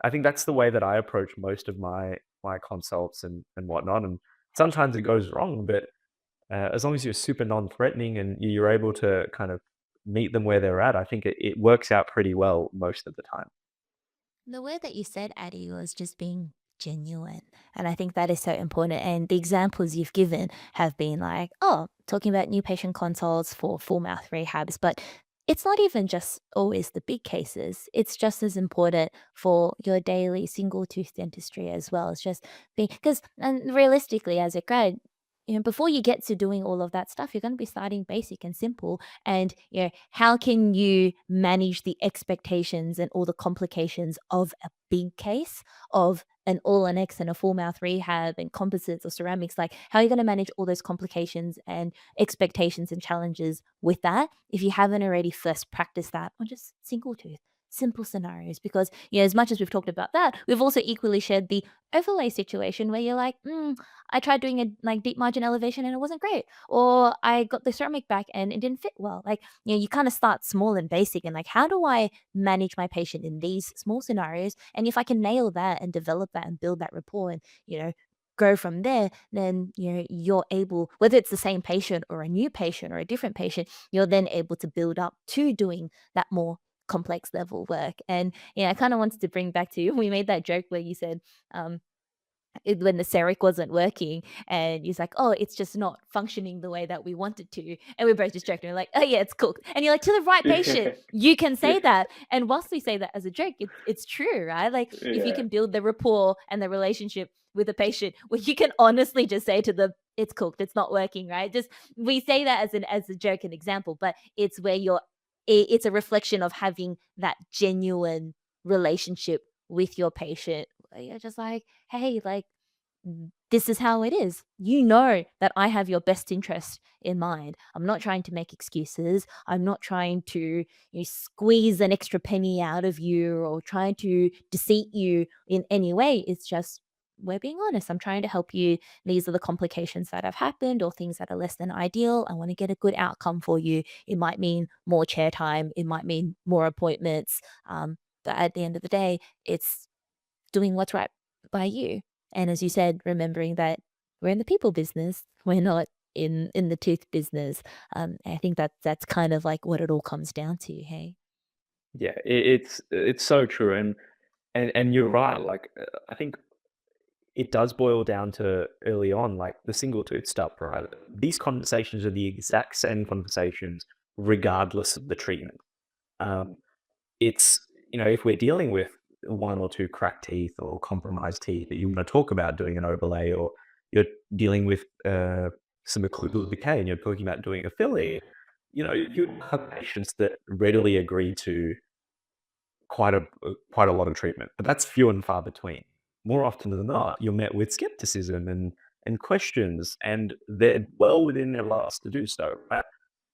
I think that's the way that I approach most of my consults and whatnot. And sometimes it goes wrong, but as long as you're super non-threatening and you're able to kind of meet them where they're at, I think it works out pretty well most of the time. The way that you said, Addie, was just being genuine. And I think that is so important. And the examples you've given have been like, oh, talking about new patient consults for full mouth rehabs. But it's not even just always the big cases. It's just as important for your daily single tooth dentistry as well. It's just being because and realistically, as a grad, before you get to doing all of that stuff, you're going to be starting basic and simple. And how can you manage the expectations and all the complications of a big case of an all an X and a full mouth rehab and composites or ceramics? Like, how are you going to manage all those complications and expectations and challenges with that if you haven't already first practiced that on just single tooth, simple scenarios? Because, as much as we've talked about that, we've also equally shared the overlay situation where you're like, I tried doing a like deep margin elevation and it wasn't great. Or I got the ceramic back and it didn't fit well. Like, you kind of start small and basic and like, how do I manage my patient in these small scenarios? And if I can nail that and develop that and build that rapport and, go from there, then you're able, whether it's the same patient or a new patient or a different patient, you're then able to build up to doing that more complex level work. And I kind of wanted to bring back to you, we made that joke where you said, um when the CEREC wasn't working, and he's like, "Oh, it's just not functioning the way that we want it to." And we're both just joking, we're like, "Oh, yeah, it's cooked." And you're like, "To the right patient, Yeah. you can say Yeah. that." And whilst we say that as a joke, it's true, right? Like, if you Yeah. can build the rapport and the relationship with a patient where you can honestly just say to them, "It's cooked, it's not working," right? Just we say that as a joke and example, but it's where it's a reflection of having that genuine relationship with your patient. Where you're just like, "Hey, like, this is how it is. You know that I have your best interest in mind. I'm not trying to make excuses. I'm not trying to squeeze an extra penny out of you or trying to deceive you in any way. It's just we're being honest. I'm trying to help you. These are the complications that have happened or things that are less than ideal. I want to get a good outcome for you. It might mean more chair time. It might mean more appointments. But at the end of the day, it's doing what's right by you. And as you said, remembering that we're in the people business, we're not in the tooth business. I think that's kind of like what it all comes down to. Hey. Yeah, it's so true, and you're right. Like, I think it does boil down to early on, like the single tooth stuff, right? These conversations are the exact same conversations, regardless of the treatment. Um, it's if we're dealing with one or two cracked teeth or compromised teeth that you want to talk about doing an overlay, or you're dealing with some occlusal decay and you're talking about doing a filling, you have patients that readily agree to quite a lot of treatment, but that's few and far between. More often than not, you're met with skepticism and questions, and they're well within their rights to do so, right?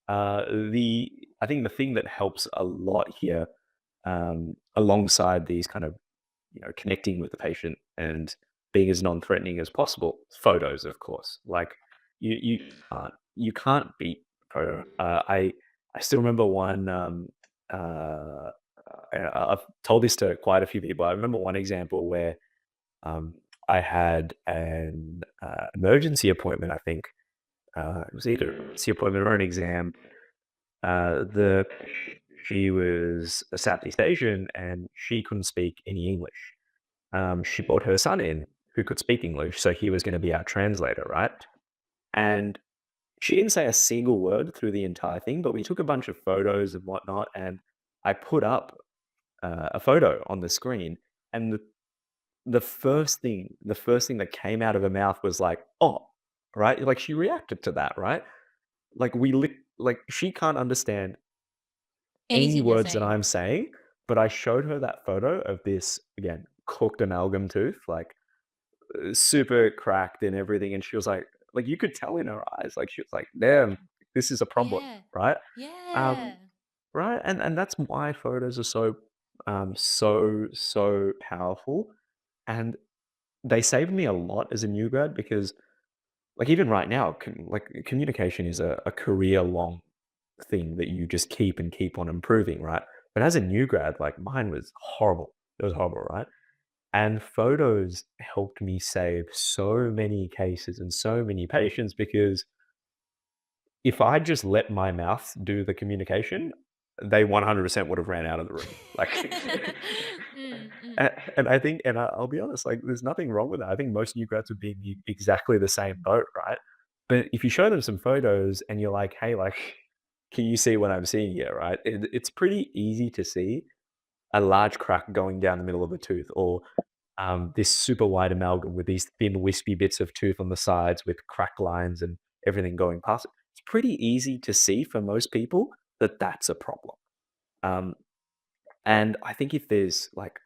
The I think the thing that helps a lot here, alongside these kind of connecting with the patient and being as non-threatening as possible, photos, of course. Like you can't beat photo. I still remember one. I've told this to quite a few people. I remember one example where um, I had an emergency appointment. I think it was either an emergency appointment or an exam. The She was a Southeast Asian and she couldn't speak any English. She brought her son in who could speak English, so he was going to be our translator, right? And she didn't say a single word through the entire thing, but we took a bunch of photos and whatnot, and I put up a photo on the screen, and the first thing that came out of her mouth was like, "Oh," right? Like she reacted to that, right? Like she can't understand any Anything you're words that saying. I'm saying, but I showed her that photo of this again cooked amalgam tooth, like super cracked and everything, and she was like you could tell in her eyes, like she was like, "Damn, this is a problem," Yeah. right? Um, Yeah. right, and that's why photos are so powerful, and they saved me a lot as a new grad because, like, even right now, communication is a career long thing that you just keep and keep on improving, right? But as a new grad, like mine was horrible. It was horrible, right? And photos helped me save so many cases and so many patients because if I just let my mouth do the communication, they 100% would have ran out of the room. Like, Mm. and I think, and I'll be honest, like, there's nothing wrong with that. I think most new grads would be in exactly the same boat, right? But if you show them some photos and you're like, hey, like, can you see what I'm seeing here, right? It's pretty easy to see a large crack going down the middle of a tooth, or this super wide amalgam with these thin, wispy bits of tooth on the sides with crack lines and everything going past it. It's pretty easy to see for most people that that's a problem. Um, and I think if there's like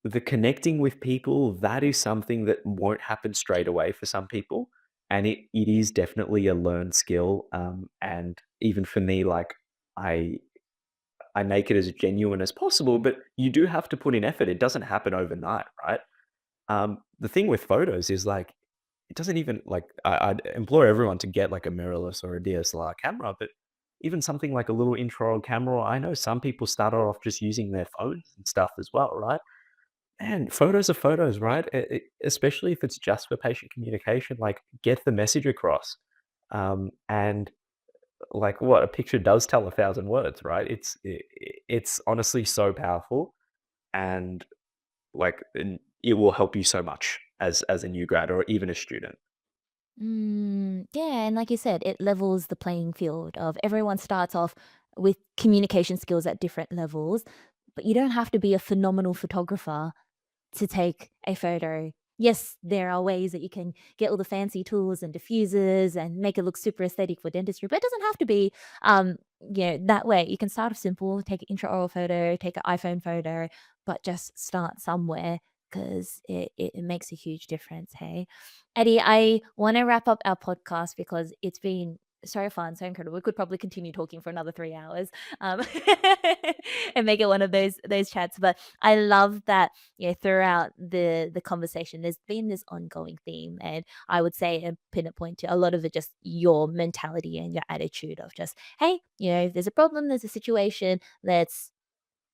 the connecting with people, that is something that won't happen straight away for some people. And it is definitely a learned skill. And even for me, like I I make it as genuine as possible, but you do have to put in effort. It doesn't happen overnight, right? The thing with photos is like it doesn't even like I'd implore everyone to get like a mirrorless or a DSLR camera, but even something like a little intro camera. I know some people started off just using their phones and stuff as well, right? And photos are photos, right? Especially if it's just for patient communication, like get the message across. And like what a picture does tell 1,000 words, right? It's honestly so powerful, and it will help you so much as a new grad or even a student. Yeah, and like you said, it levels the playing field of everyone starts off with communication skills at different levels, but you don't have to be a phenomenal photographer to take a photo. Yes, there are ways that you can get all the fancy tools and diffusers and make it look super aesthetic for dentistry, but it doesn't have to be that way. You can start off simple, take an intraoral photo, take an iPhone photo, but just start somewhere because it makes a huge difference. Hey, Eddie, I want to wrap up our podcast because it's been so fun, so incredible. We could probably continue talking for another 3 hours, um, and make it one of those chats. But I love that throughout the conversation, there's been this ongoing theme, and I would say and pin a point to a lot of it, just your mentality and your attitude of just, hey, if there's a problem, there's a situation, let's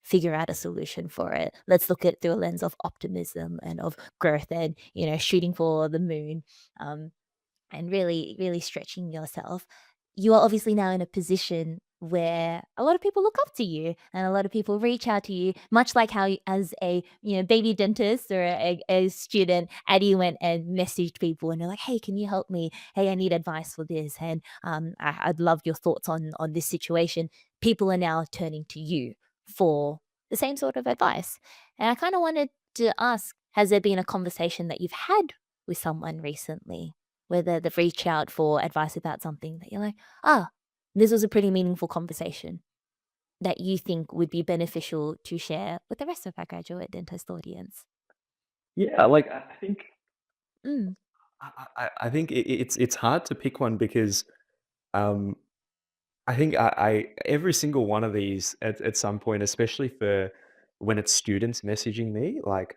figure out a solution for it. Let's look at it through a lens of optimism and of growth and shooting for the moon. And really, really stretching yourself, you are obviously now in a position where a lot of people look up to you and a lot of people reach out to you, much like how as a baby dentist or a student, Addie went and messaged people and they're like, hey, can you help me? Hey, I need advice for this. And I'd love your thoughts on this situation. People are now turning to you for the same sort of advice. And I kind of wanted to ask, has there been a conversation that you've had with someone recently whether they've reached out for advice about something that you're like, ah, this was a pretty meaningful conversation that you think would be beneficial to share with the rest of our graduate dentist audience? Yeah, like I think Mm, I think it's hard to pick one because um, I think I every single one of these at some point, especially for when it's students messaging me, like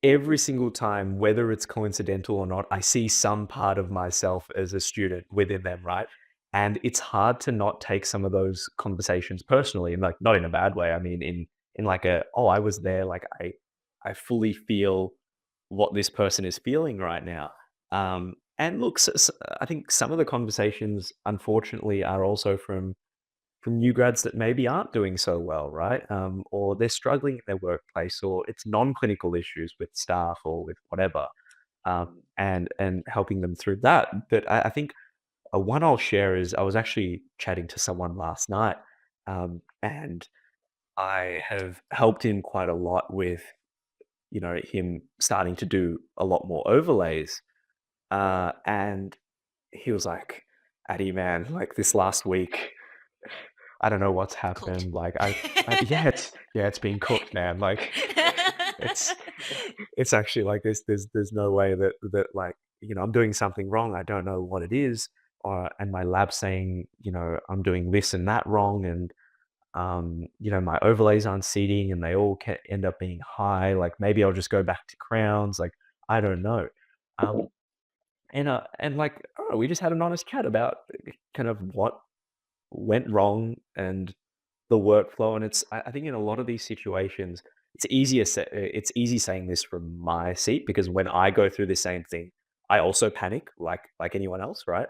every single time, whether it's coincidental or not, I see some part of myself as a student within them, right? And it's hard to not take some of those conversations personally, and like not in a bad way. I mean, in like a oh, I was there, like I fully feel what this person is feeling right now. And look, I think some of the conversations, unfortunately, are also from new grads that maybe aren't doing so well, right? Or they're struggling in their workplace, or it's non-clinical issues with staff or with whatever, and helping them through that. But I think one I'll share is I was actually chatting to someone last night, and I have helped him quite a lot with him starting to do a lot more overlays, and he was like, "Addy, man, like this last week." I don't know what's cooked. happened. Like yeah, it's been cooked, man. Like it's it's actually like there's no way that like I'm doing something wrong. I don't know what it is, or and my lab's saying I'm doing this and that wrong, and my overlays aren't seating, and they all end up being high. Like maybe I'll just go back to crowns. Like I don't know. Um, and like we just had an honest chat about kind of what went wrong and the workflow, and I think in a lot of these situations, it's easy saying this from my seat because when I go through the same thing, I also panic like anyone else, right?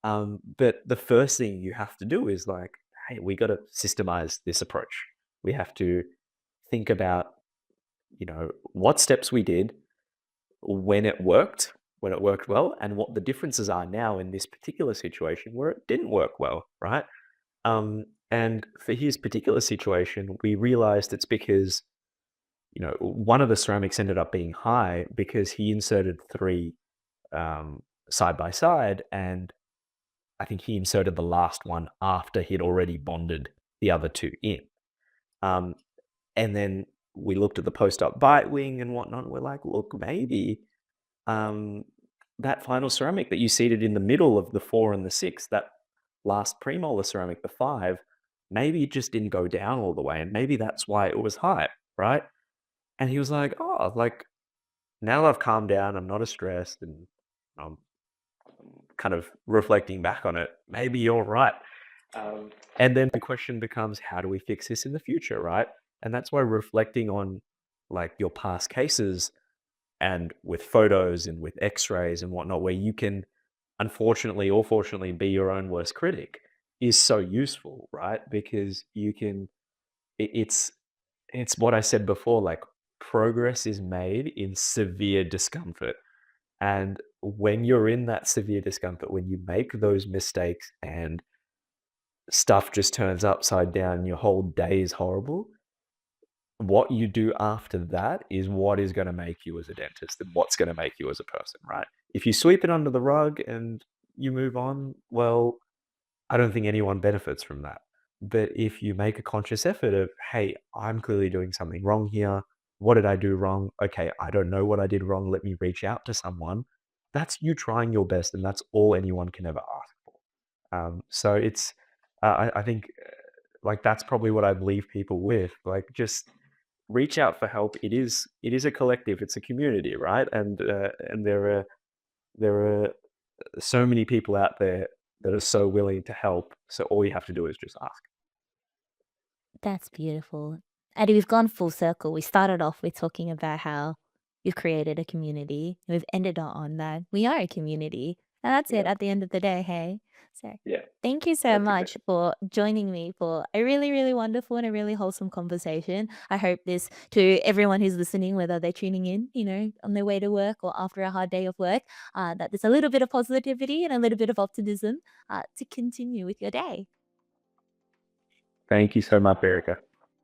But the first thing you have to do is like, hey, we got to systemize this approach. We have to think about what steps we did when it worked, when it worked well and what the differences are now in this particular situation where it didn't work well, right? And for his particular situation, we realized it's because, one of the ceramics ended up being high because he inserted three side by side, and I think he inserted the last one after he'd already bonded the other two in. Um, and then we looked at the post-up bite wing and whatnot. And we're like, look, maybe um, that final ceramic that you seated in the middle of the 4 and the 6, that last premolar ceramic, the 5, maybe it just didn't go down all the way, and maybe that's why it was high, right? And he was like, "Oh, like, now that I've calmed down, I'm not as stressed, and I'm kind of reflecting back on it, maybe you're right." And then the question becomes, how do we fix this in the future, right? And that's why reflecting on, like, your past cases and with photos and with x-rays and whatnot, where you can, unfortunately or fortunately, be your own worst critic, is so useful, right? Because you can, it's what I said before, like, progress is made in severe discomfort. And when you're in that severe discomfort, when you make those mistakes and stuff just turns upside down, your whole day is horrible, what you do after that is what is gonna make you as a dentist and what's gonna make you as a person, right? If you sweep it under the rug and you move on, well, I don't think anyone benefits from that. But if you make a conscious effort of, "Hey, I'm clearly doing something wrong here. What did I do wrong? Okay, I don't know what I did wrong. Let me reach out to someone." That's you trying your best, and that's all anyone can ever ask for. So it's, I think, like, that's probably what I'd leave people with. Like, just reach out for help. It is a collective. It's a community, right? And there are so many people out there that are so willing to help. So all you have to do is just ask. That's beautiful. Eddie, we've gone full circle. We started off with talking about how you've created a community. We've ended on that. We are a community. And that's it Yeah, at the end of the day, hey? So yeah, thank you so that's much exactly. for joining me for a really, really wonderful and a really wholesome conversation. I hope this to everyone who's listening, whether they're tuning in, on their way to work or after a hard day of work, that there's a little bit of positivity and a little bit of optimism to continue with your day. Thank you so much, Erica.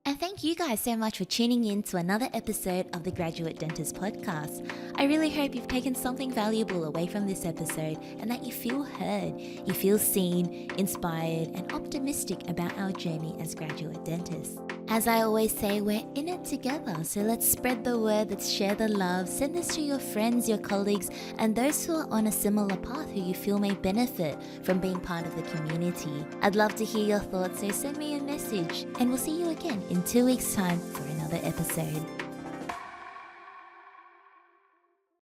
And thank you guys so much for tuning in to another episode of the Graduate Dentist Podcast. I really hope you've taken something valuable away from this episode and that you feel heard, you feel seen, inspired, and optimistic about our journey as graduate dentists. As I always say, we're in it together, so let's spread the word, let's share the love, send this to your friends, your colleagues, and those who are on a similar path who you feel may benefit from being part of the community. I'd love to hear your thoughts, so send me a message, and we'll see you again in 2 weeks' time for another episode.